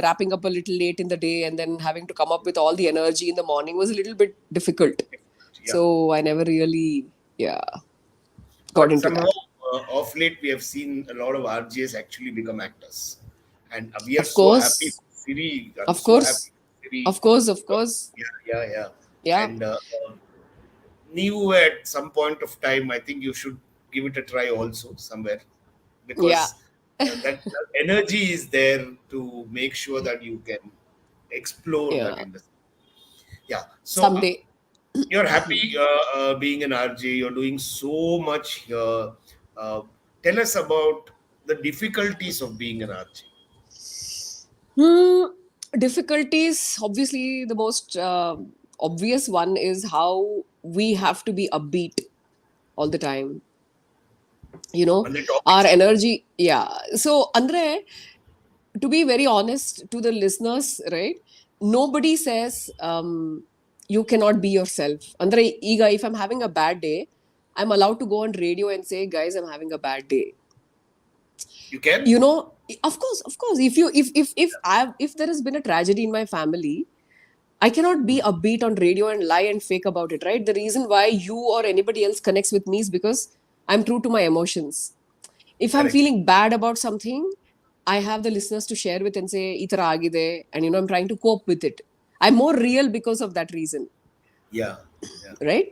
wrapping up a little late in the day and then having to come up with all the energy in the morning was a little bit difficult. So I never really got into somehow, that. Of late, we have seen a lot of RJs actually become actors. And we are so happy. Siri, of course. Yeah. And you at some point of time, I think you should give it a try also somewhere, Yeah. because that energy is there to make sure that you can explore that Yeah. industry. Yeah. So Someday. you're happy being an RJ. You're doing so much here. Uh, Tell us about the difficulties of being an RJ. Hmm. Difficulties. Obviously, the most obvious one is how we have to be upbeat all the time. You know, On the our topics. energy. Yeah. So, Andre, to be very honest to the listeners, right? Nobody says you cannot be yourself. Andre, Iga, if I'm having a bad day, I'm allowed to go on radio and say, guys, I'm having a bad day. You can. You know, of course, if there has been a tragedy in my family, I cannot be upbeat on radio and lie and fake about it, right? The reason why you or anybody else connects with me is because I'm true to my emotions. If I'm Correct. feeling bad about something, I have the listeners to share with and say, "Itara agide," and I'm trying to cope with it. I'm more real because of that reason, Yeah. Yeah. right?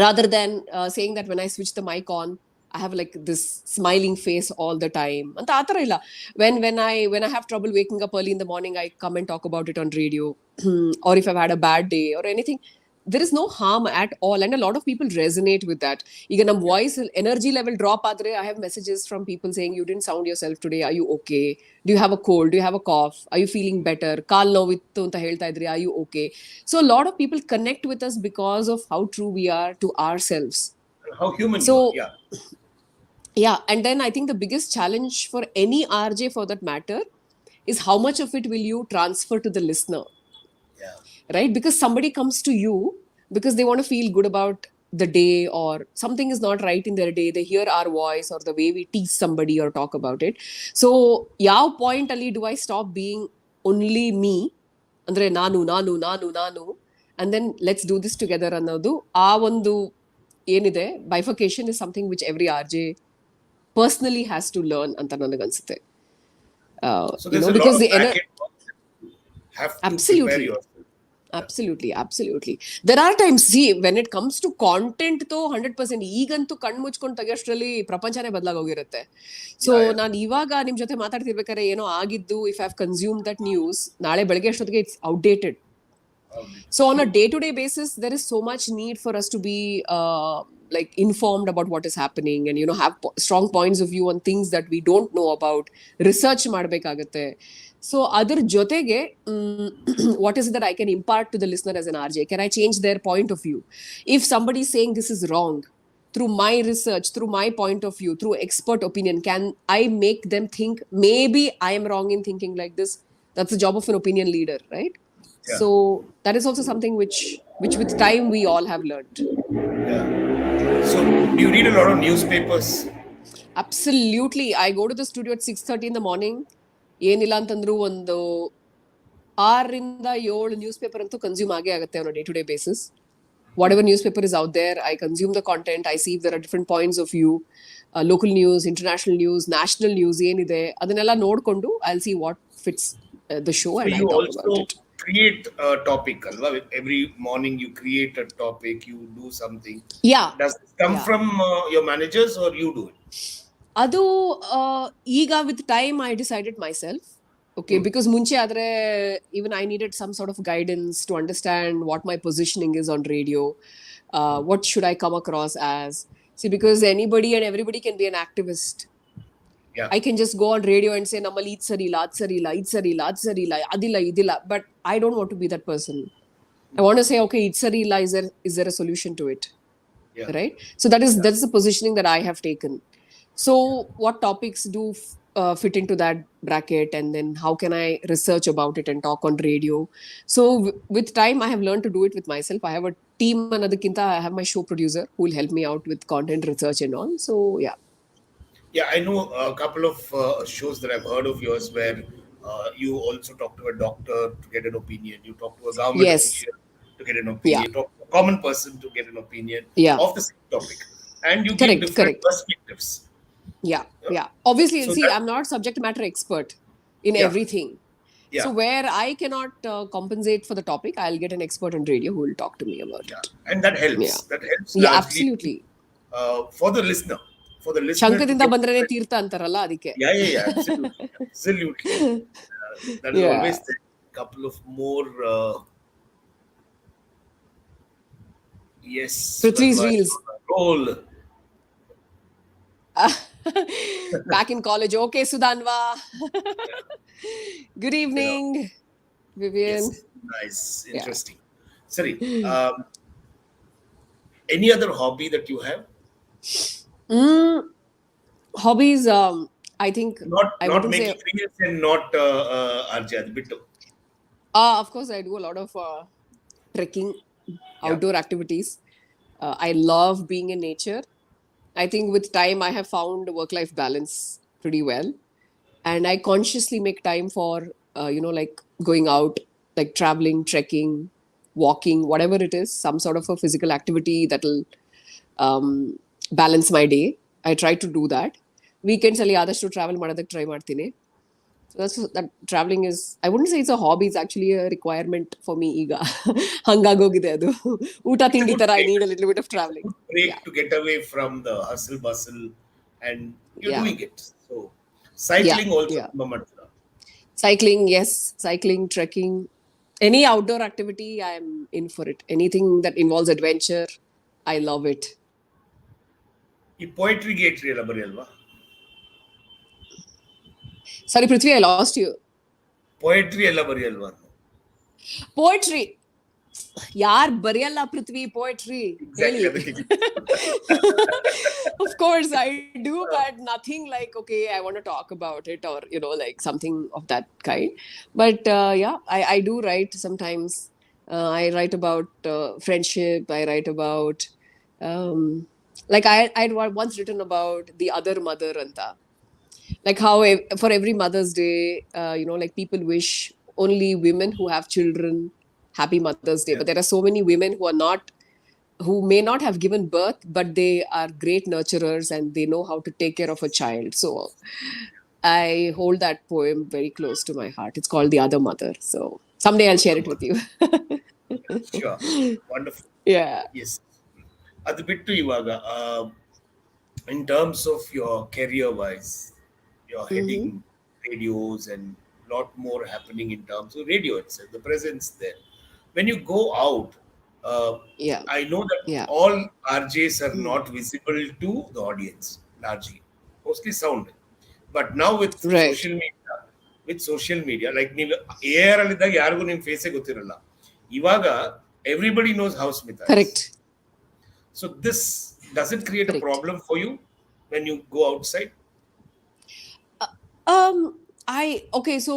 Rather than saying that when I switch the mic on, I have like this smiling face all the time. And ಆ ಥರ ಇಲ್ಲ. When I have trouble waking up early in the morning, I come and talk about it on radio. Or if I've had a bad day or anything, there is no harm at all, and a lot of people resonate with that. ಈಗ ನಮ್ಮ Yeah. Voice energy level drop ಆದ್ರೆ I have messages from people saying you didn't sound yourself today, are you okay, do you have a cold, do you have a cough, are you feeling better, ಕಾಲ್ ನೋವಿತ್ತು ಅಂತ ಹೇಳ್ತಾ ಇದ್ರಿ, are you okay? So a lot of people connect with us because of how true we are to ourselves. How human So you are. Yeah. yeah, and then I think the biggest challenge for any RJ for that matter is how much of it will you transfer to the listener, Yeah. right? Because somebody comes to you because they want to feel good about the day, or something is not right in their day, they hear our voice or the way we teach somebody or talk about it. So ಯಾವ point ಅಲ್ಲಿ do I stop being only me, ಅಂದ್ರೆ ನಾನು and then let's do this together ಅನ್ನೋದು, ಆ ಒಂದು ಏನಿದೆ bifurcation is something which every RJ personally has to learn ಅಂತ ನನಗನ್ಸುತ್ತೆ. So there's a lot Because of the back end work that you have to prepare absolutely. yourself. Yeah. Absolutely. There are times, see, when it comes to content, to 100% ಈಗಂತೂ ಕಣ್ಣು ಮುಚ್ಕೊಂಡು ತೆಗಿಯೋಷ್ಟರಲ್ಲಿ ಪ್ರಪಂಚನೇ ಬದಲಾಗೋಗಿರುತ್ತೆ. So Yeah. Yeah. ನಾನು ಇವಾಗ ನಿಮ್ಮ ಜೊತೆ ಮಾತಾಡ್ತಿರ್ಬೇಕಾದ್ರೆ ಏನೋ ಆಗಿದ್ದು, if I have consume that news, ನಾಳೆ ಬೆಳಗ್ಗೆ ಅಷ್ಟೊತ್ತಿಗೆ it's outdated. So on a day-to-day basis, there is so much need for us to be like informed about what is happening, and have strong points of view on things that we don't know about. Research ಮಾಡಬೇಕಾಗುತ್ತೆ. So ಅದರ ಜೊತೆಗೆ what is it that I can impart to the listener as an RJ? Can I change their point of view? If somebody is saying this is wrong, through my research, through my point of view, through expert opinion, can I make them think maybe I am wrong in thinking like this? That's the job of an opinion leader, right? Yeah. So that is also something which with time we all have learned. Yeah. So do you read a lot of newspapers? Absolutely. I go to the studio at 6:30 in the morning. ಏನಿಲ್ಲ ಅಂತಂದ್ರು ಒಂದು 6ರಿಂದ 7 news paper ಅಂತೂ consume ಆಗೇ ಆಗುತ್ತೆ on a day-to-day basis. Whatever newspaper is out there, I consume the content. I see if there are different points of view, local news, international news, national news ಏನಿದೆ ಅದನ್ನೆಲ್ಲ ನೋಡ್ಕೊಂಡು I'll see what fits the show, So and I you talk also about it. create a topic, alva? Every morning you create a topic, you do something. Yeah. Does this come from your managers or you do it? ಅದು ಈಗ with time I decided my self. Okay, because ಮುಂಚೆ ಆದ್ರೆ even I needed some sort of guidance to understand what my positioning is on radio. What should I come across as? See, because anybody and everybody can be an activist. Yeah. I can just go on radio and say ನಮ್ಮಲ್ಲಿ ಇದು ಸರಿ ಇಲ್ಲ, ಅದು ಸರಿ ಇಲ್ಲ, ಇದು ಸರಿ ಇಲ್ಲ, ಅದು ಸರಿ ಇಲ್ಲ, ಅದಿಲ್ಲ ಇದಿಲ್ಲ. But I don't want to be that person. I want to say, okay, ಇದು ಸರಿ ಇಲ್ಲ, is there a solution to it? Yeah. Right? So that's the positioning that I have taken. So what topics do fit into that bracket, and then how can I research about it and talk on radio? So with time I have learned to do it with myself. I have a team, anadakinta I have my show producer who will help me out with content research and all. So yeah. Yeah, I know a couple of shows that I've heard of yours where you also talk to a doctor to get an opinion, you talk to a government Yes. official to get an opinion, Yeah. you talk to a common person to get an opinion Yeah. of the same topic, and you Correct, give different correct. perspectives. Yeah. Obviously, So see, that- I'm not subject matter expert in Yeah. everything. Yeah. So where I cannot compensate for the topic, I'll get an expert on radio who will talk to me about Yeah. it. And that helps. Yeah. That helps Yeah, largely absolutely. For the listener, to ಶಂಕದಿಂದ get ಬಂದ್ರೇನೆ ತೀರ್ಥ ಅಂತಾರಲ್ಲ ಅದಕ್ಕೆ. yeah, absolutely. That is Yeah. always the couple of more yes, Prithvi's Padma is reels. on a roll. Back in college. Okay, Sudhanva. Good You know, evening, Vivian. yes, nice, Yeah. interesting. Sorry, any other hobby that you have? Mm, hobbies. I think I Not wouldn't say. making reels and not RJ Bittu. Of course, I do a lot of trekking, Yeah, outdoor activities. I love being in nature. I think with time, I have found work-life balance pretty well, and I consciously make time for like going out, like traveling, trekking, walking, whatever it is, some sort of a physical activity that'll um, balance my day. I try to do that. Weekends ಅಲ್ಲಿ ಆದಷ್ಟು travel ಮಾಡೋದಕ್ಕೆ try ಮಾಡ್ತೀನಿ. So that traveling is, I wouldn't say it's a hobby, it's actually a requirement for me ಈಗ. ಹಂಗಾಗೋಗಿದೆ ಅದು. ಊಟ it's a ತಿಂಡಿ good ತರ I break. need a little bit of It's a traveling. good break Yeah. to get away from the hustle bustle, and you're Yeah. doing it. So Yeah. cycling also Yeah. ತುಂಬಾ ಮಾಡ್ತೀರಾ? Cycling, yes. Cycling, trekking. Any outdoor activity, I'm in for it. Anything that involves adventure, I love it. ಈ poetry ಗೇಟ್ರಿ ಎಲ್ಲ ಬರೆಯಲ್ವಾ? Sorry, Prithvi, I lost you. Poetry ಎಲ್ಲ ಬರೆಯಲ್ವಾ? Poetry. ಯಾರ್ ಬರೆಯಲ್ಲ ಪೃಥ್ವಿ poetry. Exactly. ಹೇಳಿ. Of course I do, but nothing like, okay, I want to talk about it, or like something of that kind. But yeah, I do write sometimes. I write about friendship. I write about um, like I'd once written about the other mother anta, like how for every Mother's Day, like people wish only women who have children happy Mother's Day, but there are so many women who may not have given birth, but they are great nurturers and they know how to take care of a child. So I hold that poem very close to my heart. It's called The Other Mother. So someday I'll share it with you. Sure. Wonderful. Yeah. Yes. ಅದು ಬಿಟ್ಟು ಇವಾಗ in terms of your career wise, you're heading radios and lot more happening in terms of radio itself, the presence there. When you go out, Yeah. I know that Yeah. all RJs are not visible to the audience largely, mostly sound. But now with Right. social media, like ನೀವು AR ಅಲ್ಲಿದ್ದಾಗ ಯಾರಿಗೂ ನಿಮ್ಮ ಫೇಸೇ ಗೊತ್ತಿರಲ್ಲ. ಇವಾಗ everybody knows how Smitha is. Correct. So this doesn't create a Correct. problem for you when you go outside? Okay, so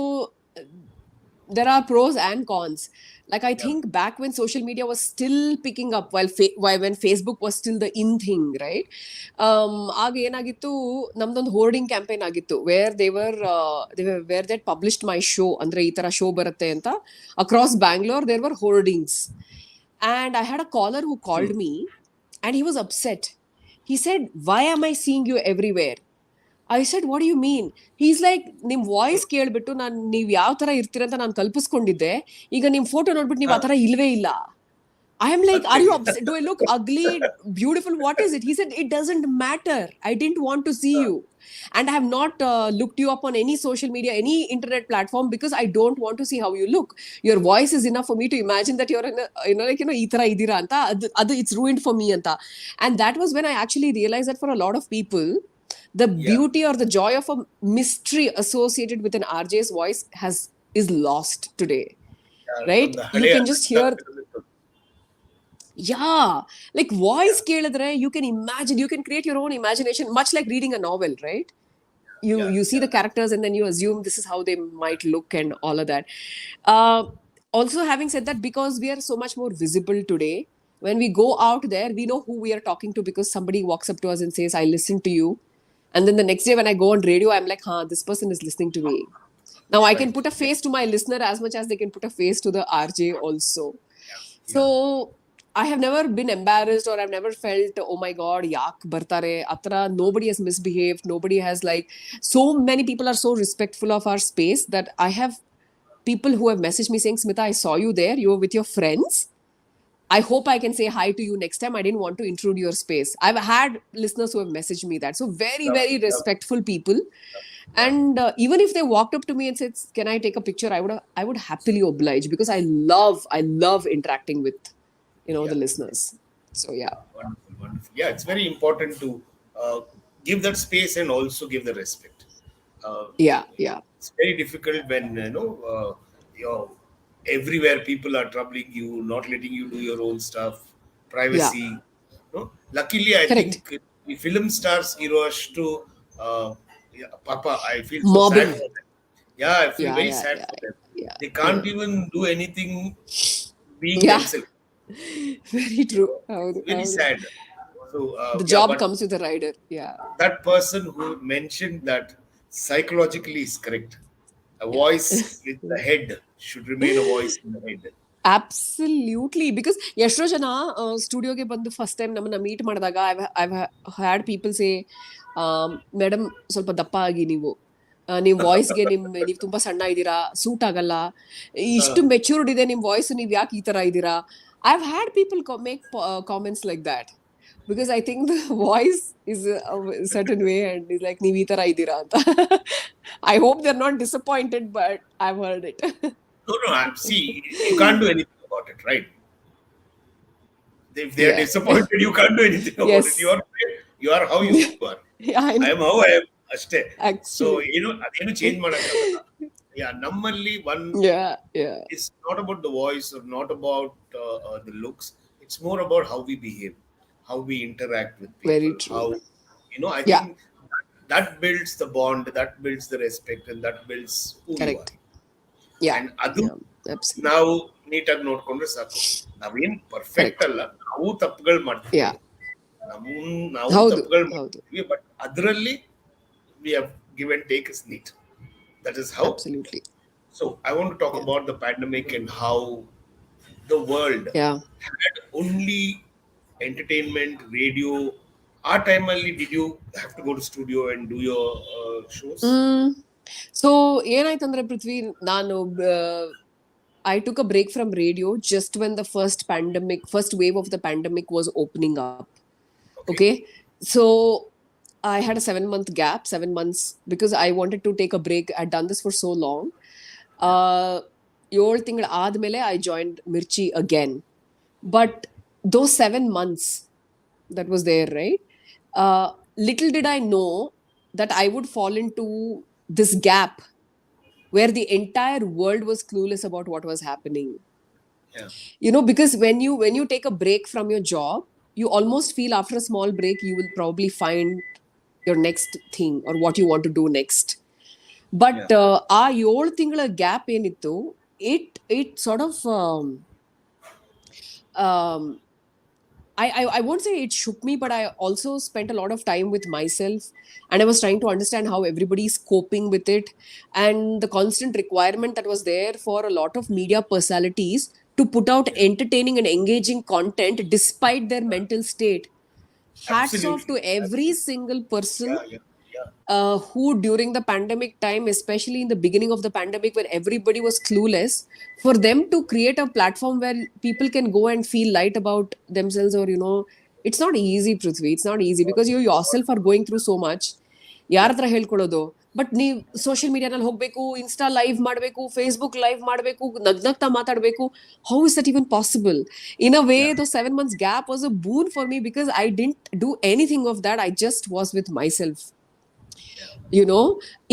there are pros and cons. Like I think back when social media was still picking up, when Facebook was still the in thing, right? ಆಗ ಏನಾಗಿತ್ತು, ನಮ್ದೊಂದು hoarding campaign ಆಗಿತ್ತು, where they published my show, ಅಂದ್ರೆ ಈ ತರ show ಬರುತ್ತೆ ಅಂತ. Across Bangalore there were hoardings, and I had a caller who called me and he was upset. He said, why am I seeing you everywhere? I said, what do you mean? He's like, ನಿಮ್ voice ಕೇಳ್ಬಿಟ್ಟು ನೀವ್ ಯಾವ ತರ ಇರ್ತೀರಂತ ನಾನು ಕಲ್ಪಿಸ್ಕೊಂಡಿದ್ದೆ, ಈಗ ನಿಮ್ photo ನೋಡ್ಬಿಟ್ಟು ನೀವ್ ಆ ತರ ಇಲ್ವೇ ಇಲ್ಲ. I am like, are you upset? Do I look ugly, beautiful? What is it? He said, it doesn't matter. I didn't want to see you. And I have not looked you up on any social media, any internet platform, because I don't want to see how you look. Your voice is enough for me to imagine that you're in a, ಈ ತರ ಇದೀರಾ ಅಂತ, ಅದು it's ruined for me ಅಂತ. And that was when I actually realized that for a lot of people, the beauty or the joy of a mystery associated with an RJ's voice is lost today. Right? You can just hear. Yeah, like voice ಕೇಳಿದ್ರೆ you can imagine, you can create your own imagination, much like reading a novel, right? You see the characters and then you assume this is how they might look and all of that. Also, having said that, because we are so much more visible today, when we go out there, we know who we are talking to, because somebody walks up to us and says, I listen to you. And then the next day when I go on radio, I'm like, this person is listening to me. Now I can put a face to my listener as much as they can put a face to the RJ also. So I have never been embarrassed, or I've never felt, oh my God, yak bartare atra. Nobody has misbehaved. Nobody has, like, so many people are so respectful of our space that I have people who have messaged me saying, Smitha, I saw you there. You were with your friends. I hope I can say hi to you next time. I didn't want to intrude your space. I've had listeners who have messaged me that. So very, very Lovely, lovely. respectful people. Yeah, And even if they walked up to me and said, "Can I take a picture?" I would happily oblige, because I love interacting with, the yeah. listeners. So yeah, Wonderful, wonderful. Yeah, it's very important to uh, give that space and also give the respect. Uh, yeah, it's very difficult when you're everywhere. People are troubling you, not letting you do your own stuff, yeah, privacy. No, luckily, I correct. think the film stars rush to. Yeah, Papa, I feel so sad Mobbing. for them. Yeah, I feel Yeah, very yeah, sad yeah, for them. yeah, They yeah, can't even do anything being yeah. themselves. Very true. It's Howdu, very howdu. sad. So The yeah, job but comes with a rider. Yeah, that person who mentioned that psychologically is correct. A yeah. voice with the head should remain a voice in the head. Absolutely, because ಎಷ್ಟೋ ಜನ ಸ್ಟುಡಿಯೋಗೆ ಬಂದು first time ನಮ್ಮನ್ನ meet ಮಾಡಿದಾಗ I've had people say, madam ಸ್ವಲ್ಪ ದಪ್ಪ ಆಗಿ ನೀವು, ನಿಮ್ಮ ವಾಯ್ಸ್ಗೆ ನೀವು ತುಂಬಾ ಸಣ್ಣ ಇದ್ದೀರಾ, ಸೂಟ್ ಆಗಲ್ಲ, ಇಷ್ಟು Uh, ಮೆಚ್ಯೂರ್ಡ್ ಇದೆ ನಿಮ್ಮ ವಾಯ್ಸ್, ನೀವು ಯಾಕೆ ಈ ತರ ಇದ್ದೀರಾ. I've had people make comments like that, because I think the voice is certain way and is like ನೀವು ಈ ತರ ಇದ್ದೀರಾ ಅಂತ. I hope they are not disappointed, but I heard it. no, no. See, you can't do anything about it, right? If they are Yeah. disappointed, you can't do anything about it. Yes. You are how you are. Yeah, I I know. am how I am. ಅಷ್ಟೇ. So Actually. ಅದೇನು change ಮಾಡಕ್ಕಾಗಲ್ಲ. Yeah, ನಮ್ಮಲ್ಲಿ one. Yeah, yeah. It's not about the voice or not about the looks. It's more about how we behave, how we interact with Very people, true. how I Yeah, think that builds the bond, that builds the respect, and that builds who you correct. are. Yeah, And ಅದು yeah, absolutely. ನಾವು ನೀಟಾಗಿ ನೋಡ್ಕೊಂಡ್ರೆ ಸಾಕು. ನಾವೇನ್ perfect Correct. ಅಲ್ಲ, ನಾವು ತಪ್ಪುಗಳು ಮಾಡ್ತೀವಿ. Yeah. ನಾವು ಹೌದು, ತಪ್ಪುಗಳು ಹೌದು. ಮಾಡ್ತೀವಿ, ಬಟ್ ಅದರಲ್ಲಿ we have give and take is neat. That is how. Absolutely. So I want to talk Yeah. about the pandemic and how the world Yeah. had only entertainment, radio. Our time only did you have to go to studio and do your shows? Mm. So ಏನಾಯ್ತಂದ್ರೆ ಪೃಥ್ವಿ, ನಾನು I took a break from radio just when the first wave of the pandemic was opening up. Okay. Okay. So I had a 7-month gap, 7 months, because I wanted to take a break. I'd done this for so long. 7 ತಿಂಗಳು ಆದ್ಮೇಲೆ I joined Mirchi again. But those 7 months that was there, right? Little did I know that I would fall into this gap where the entire world was clueless about what was happening. Yeah. Because when you take a break from your job, you almost feel after a small break you will probably find your next thing or what you want to do next. But ಆ 7 ತಿಂಗಳ gap ಏನಿತ್ತು, it sort of I won't say it shook me, but I also spent a lot of time with myself, and I was trying to understand how everybody's coping with it, and the constant requirement that was there for a lot of media personalities to put out entertaining and engaging content despite their mental state. Hats off to Absolutely. every single person Yeah. who during the pandemic time, especially in the beginning of the pandemic when everybody was clueless, for them to create a platform where people can go and feel light about themselves, or it's not easy, Prithvi. It's not easy because you yourself are going through so much. ಯಾರ ಹತ್ರ ಹೇಳ್ಕೊಳ್ಳೋದು? But ನೀವು social ಮೀಡಿಯಾನಲ್ಲಿ ಹೋಗ್ಬೇಕು, insta live ಮಾಡಬೇಕು, Facebook live ಮಾಡಬೇಕು, ನಗ್ನಗ್ತಾ ಮಾತಾಡಬೇಕು. How is that even possible? In a way the 7 months gap was a boon for me because I didn't do anything of that. I just was with myself.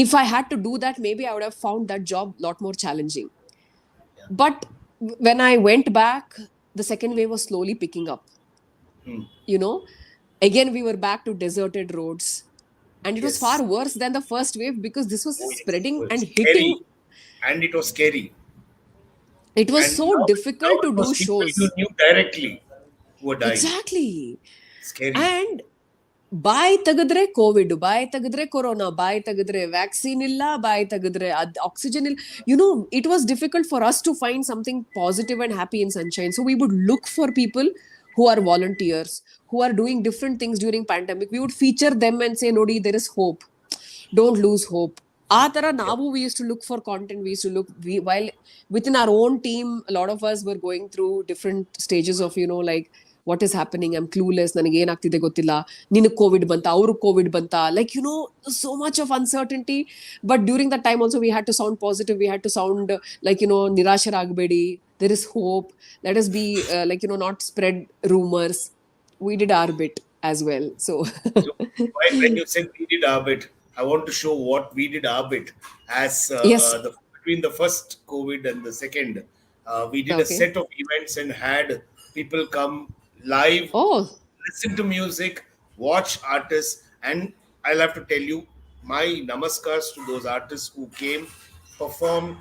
If I had to do that, maybe I would have found that job a lot more challenging. But when I went back, the second wave was slowly picking up. Again, we were back to deserted roads. And it was far worse than the first wave because this was spreading and hitting. And it was scary. It was And so now difficult to it do was people shows. you knew directly who were dying. Exactly. Scary. And ಬಾಯ್ ತೆಗೆದ್ರೆ Covid, ಬಾಯ್ ತೆಗೆದ್ರೆ corona, ಬಾಯ್ ತೆಗೆದ್ರೆ vaccine ಇಲ್ಲ, ಬಾಯ್ ತೆಗೆದ್ರೆ oxygen ಇಲ್ಲ. It was difficult for us to find something positive and happy in sunshine. So we would look for people who are volunteers, who are doing different things during pandemic. We would feature them and say, Nodi, there is hope. Don't lose hope. ಆ ತರ ನಾವು we used to look for content, we used to look, while within our own team a lot of us were going through different stages of, like, what is happening, I'm clueless, ನನಗೆ ಏನಾಗ್ತಿದೆ ಗೊತ್ತಿಲ್ಲ, ನಿನಗೆ Covid ಬಂತ, ಅವ್ರಿಗೆ Covid ಬಂತ, like, so much of uncertainty. But during that time also we had to sound positive, we had to sound like, ನಿರಾಶರಾಗಬೇಡಿ, there is hope, let us be like, not spread rumors. We did our bit as well, so So when you said we did our bit, I want to show what we did our bit as yes. between the first COVID and the second. We did a Okay. set of events and had people come live, Oh, listen to music, watch artists, and I'll have to tell you my namaskars to those artists who came, performed.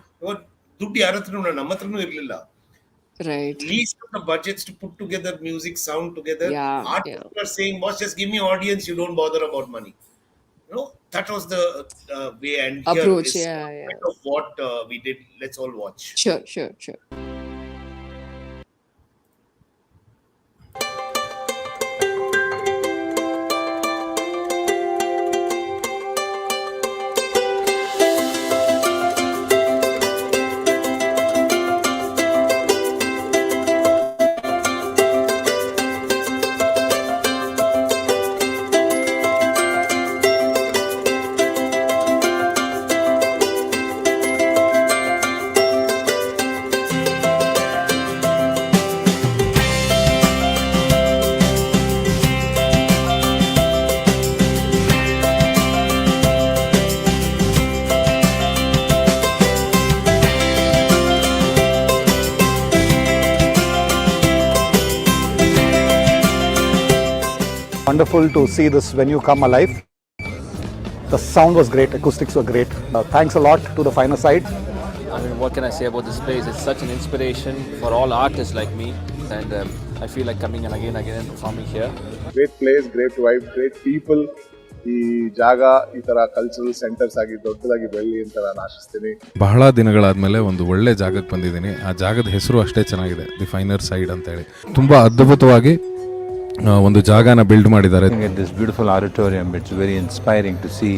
ದುಡ್ಡು ಯಾರ ಹತ್ರನೂ ನಮ್ಮ ಹತ್ರನೂ ಇರಲಿಲ್ಲ. right. Least of the budgets to put together music, sound together. Yeah, yeah. Artists are saying, boss, just give me audience, you don't bother about money. That was the way. And here Approach, is yeah, a yeah. bit of what we did. Let's all watch. Sure, sure, sure. Wonderful to see this venue come alive. The sound was great, acoustics were great. Thanks a lot to the Finer Side. I mean, what can I say about this place? It's such an inspiration for all artists like me, and I feel like coming and again and performing here. Great place, great vibe, great people. ಈ ಜಾಗ ಈ ತರ cultural centres ಆಗಿ ದೊಡ್ಡದಾಗಿ ಬೆಳಲಿ ಅಂತ ನಾನು ಆಶಿಸ್ತೀನಿ. ಬಹಳ ದಿನಗಳಾದ್ಮೇಲೆ ಒಂದು ಒಳ್ಳೆ ಜಾಗಕ್ಕೆ ಬಂದಿದ್ದೀನಿ. ಆ ಜಾಗದ ಹೆಸರು ಅಷ್ಟೇ ಚೆನ್ನಾಗಿದೆ, ದಿ ಫೈನರ್ ಸೈಡ್ ಅಂತ ಹೇಳಿ. ತುಂಬಾ ಅದ್ಭುತವಾಗಿ ಒಂದು ಜಾಗನ ಬಿಲ್ಡ್ ಮಾಡಿದ್ದಾರೆ. This beautiful auditorium, it's very inspiring to see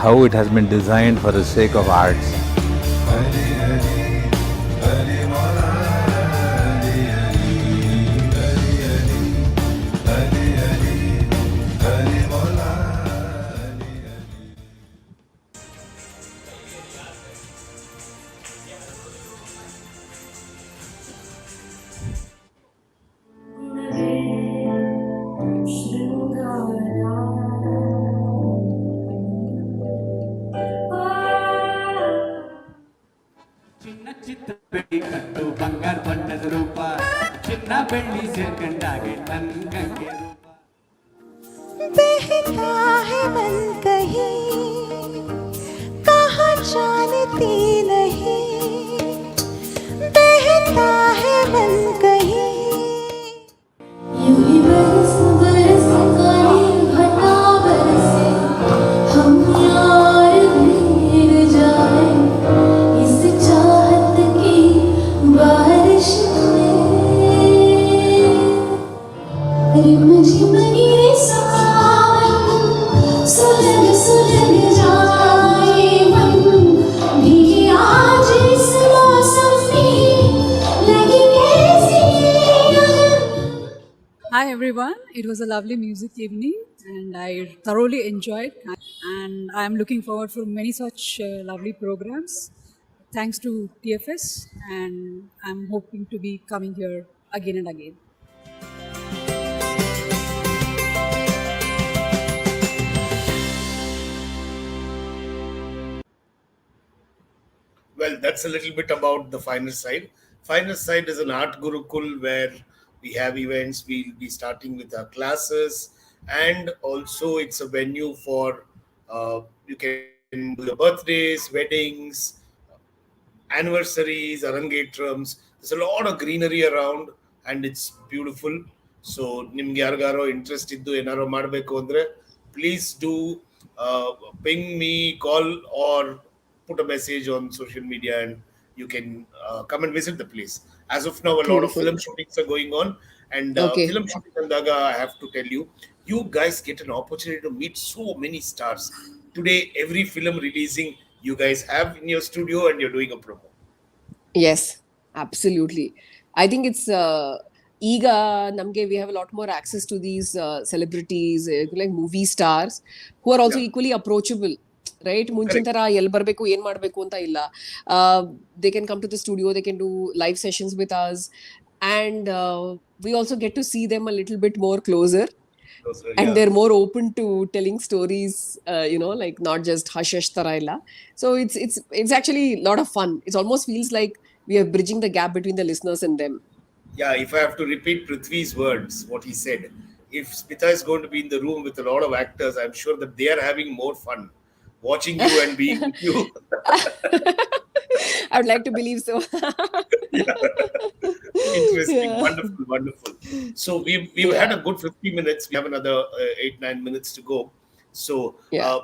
how it has been designed for the sake of arts. ಚಿತ್ತ ಬೆಳ್ಳಿ ಕಟ್ಟು ಬಂಗಾರ ಬಣ್ಣದ ರೂಪ, ಚಿನ್ನ ಬೆಳ್ಳಿ ಸೇರ್ಕಂಡಾಗೆ ನನ್ಗಂಗೆ ರೂಪ. बहता है मन कहीं कहाँ जानती नहीं, बहता है मन कहीं यूं ही बरस बरस काली घटा बरसे, हम यार भीग जाए इस चाहत की बारिश में, रिमझिम गिरे सावन सुलग सुलग जाए मन, भीगे आज इस मौसम में लगी कैसी लगन. Hi everyone, it was a lovely music evening and I thoroughly enjoyed, and I am looking forward for many such lovely programs. Thanks to TFS, and I'm hoping to be coming here again and again. Well, that's a little bit about the Finer Side. Finer Side is an art gurukul where we have events. We'll be starting with our classes, and also it's a venue for you can do your birthdays, weddings, anniversaries, arangetrams. There's a lot of greenery around, and it's beautiful. So, ನಿಮ್ಗೆ ಯಾರಿಗಾರೋ interest ಇದ್ದು ಏನಾರೋ ಮಾಡಬೇಕು ಅಂದ್ರೆ please do ping me, call, or put a message on social media, and you can come and visit the place. As of now, a lot of Beautiful. film shootings are going on, and Okay. film shooting andaga, I have to tell you, you guys get an opportunity to meet so many stars. Today, every film releasing you guys have in your studio and you're doing a promo. Yes, absolutely. I think it's Ega Namge, we have a lot more access to these celebrities, like movie stars, who are also Yeah, equally approachable. Right? ಮುಂಚಿನ correct. ಥರ ಎಲ್ಲಿ ಬರಬೇಕು ಏನು ಮಾಡಬೇಕು ಅಂತ ಇಲ್ಲ. They can come to the studio, they can do live sessions with us, and we also get to see them a little bit more closer, Those are, and yeah. they're more open to telling stories, like not just hush hush tara illa. So it's actually a lot of fun. It almost feels like we are bridging the gap between the listeners and them. Yeah, if I have to repeat Prithvi's words, what he said, if Smitha is going to be in the room with a lot of actors, I'm sure that they are having more fun watching you and being with you. I would like to believe so. Interesting, Yeah. wonderful, wonderful. So we've Yeah. had a good 50 minutes. We have another 8-9 minutes to go. So Yeah.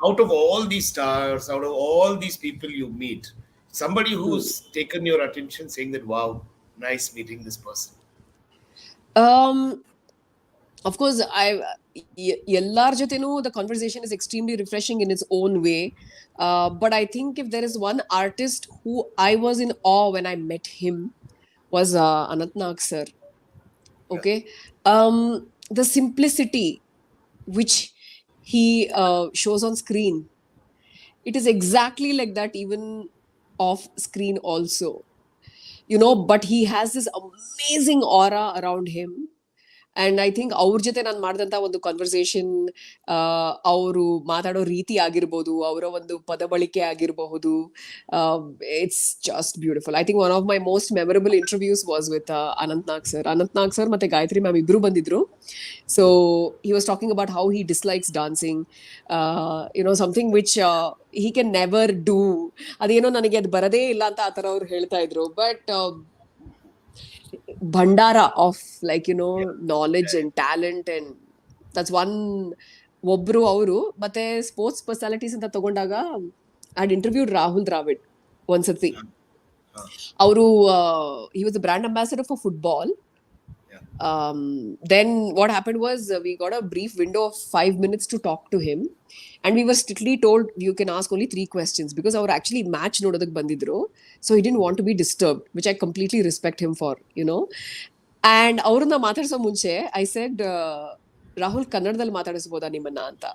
out of all these stars, out of all these people you meet, somebody who's taken your attention, saying that, wow, nice meeting this person. Um, of course, ಎಲ್ಲಾರ್ ಜೊತೆನೂ the conversation is extremely refreshing in its own way. But I think if there is one artist who I was in awe when I met him was Anantnag sir. Yeah. Okay. The simplicity which he shows on screen, it is exactly like that even off screen also, but he has this amazing aura around him. And I think ಅವ್ರ ಜೊತೆ ನಾನು ಮಾಡಿದಂಥ ಒಂದು conversation, ಅವರು ಮಾತಾಡೋ ರೀತಿ ಆಗಿರ್ಬೋದು, ಅವರ ಒಂದು ಪದ ಬಳಕೆ ಆಗಿರಬಹುದು, it's just beautiful. I think one of my most memorable interviews was with Anantnag sir ಮತ್ತೆ ಗಾಯತ್ರಿ ಮ್ಯಾಮ್ ಇಬ್ರು ಬಂದಿದ್ರು. So he was talking about how he dislikes dancing, something which he can never do. ಅದೇನೋ ನನಗೆ ಅದು ಬರದೇ ಇಲ್ಲ ಅಂತ ಆ ಥರ ಅವ್ರು ಹೇಳ್ತಾ ಇದ್ರು. But Bhandar of knowledge and talent, and that's one. ಒಬ್ರು ಅವರು ಮತ್ತೆ ಸ್ಪೋರ್ಟ್ಸ್ ಪರ್ಸನಾಲಿಟೀಸ್ ಅಂತ ತಗೊಂಡಾಗ I had interviewed Rahul Dravid ಒಂದ್ಸತಿ. ಅವರು he was the brand ambassador for football. Then what happened was we got a brief window of 5 minutes to talk to him, and we were strictly told you can ask only 3 questions because our actually match nododak bandidru, so he didn't want to be disturbed, which I completely respect him for. And ಅವ್ರನ್ನ ಮಾತಾಡ್ಸೋ ಮುಂಚೆ I said, Rahul ಕನ್ನಡದಲ್ಲಿ ಮಾತಾಡಿಸ್ಬೋದಾ ನಿಮ್ಮನ್ನ ಅಂತ,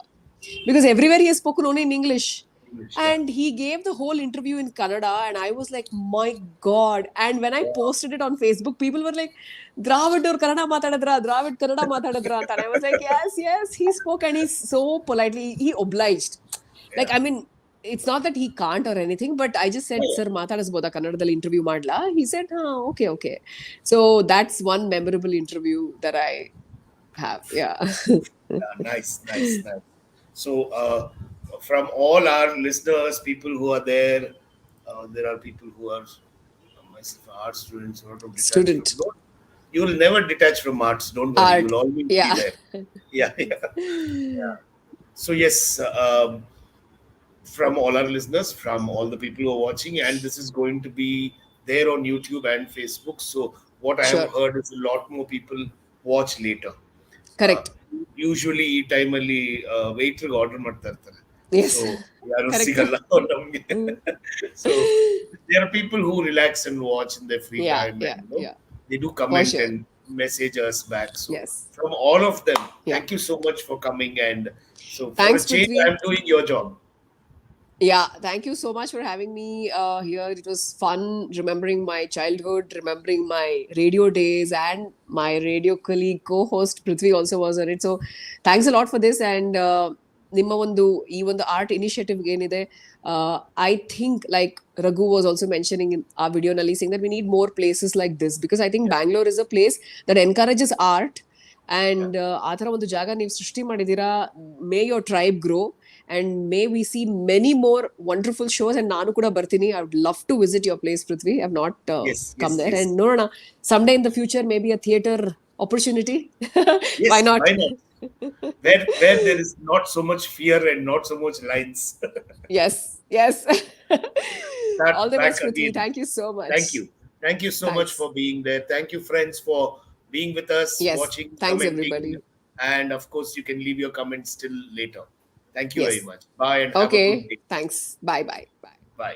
because everywhere he has spoken only in English. And he gave the whole interview in Kannada, and I was like, my God. And when I posted it on Facebook, people were like, Dravid or Kannada matadadra. And I was like, yes, he spoke, and he's so politely, he obliged. Like, I mean, it's not that he can't or anything, but I just said, sir, matadasboda Kannadadalli interview madla. He said, okay. So that's one memorable interview that I have. Yeah. Nice. So from all our listeners, people who are there, there are people who are myself art students who are to detach Student. from, you will never detach from arts, don't worry. Art. You will always Yeah. be there. Yeah. So yes, from all our listeners, from all the people who are watching, and this is going to be there on YouTube and Facebook. So what I have heard is a lot more people watch later. Correct. Usually ಈ ಟೈಮಲ್ಲಿ ವೇಟ್ರಿಗೆ order ಮಾಡ್ತಾ ಇರ್ತಾರೆ. Yes. So ಯಾರು Correct. ಸಿಗಲ್ಲ ನಮ್ಗೆ. So there are people who relax and watch in their free time. And, they do comment and message us back. So from all of them, thank you so much for coming. And so for Thanks, a change, Prithvi. I'm doing your job. Yeah, thank you so much for having me here. It was fun remembering my childhood, remembering my radio days, and my radio colleague, co-host Prithvi also was on it. So thanks a lot for this. And ನಿಮ್ಮ ಈ ಒಂದು art initiative ಏನಿದೆ, I think like Raghu was also mentioning in our video nalli, saying that we need more places like this, because I think Bangalore is a place that encourages art. And ಆ ಥರ ಒಂದು ಜಾಗ ನೀವು ಸೃಷ್ಟಿ ಮಾಡಿದ್ದೀರಾ. May your tribe grow, and may we see many more wonderful shows. And ನಾನು ಕೂಡ ಬರ್ತೀನಿ. I would love to visit your place, Prithvi. I have not come there. And ನೋಡೋಣ, someday in the future, maybe a theater opportunity. Yes, Why not? Where there is not so much fear and not so much lines. Yes. All the best, Prithvi. Thank you so much. Thank you so much for being there. Thank you, friends, for being with us, watching, thanks commenting. everybody. And of course, you can leave your comments till later. Thank you Yes. very much. Bye and have a Okay. good day. Thanks. Bye. Bye. Bye. Bye.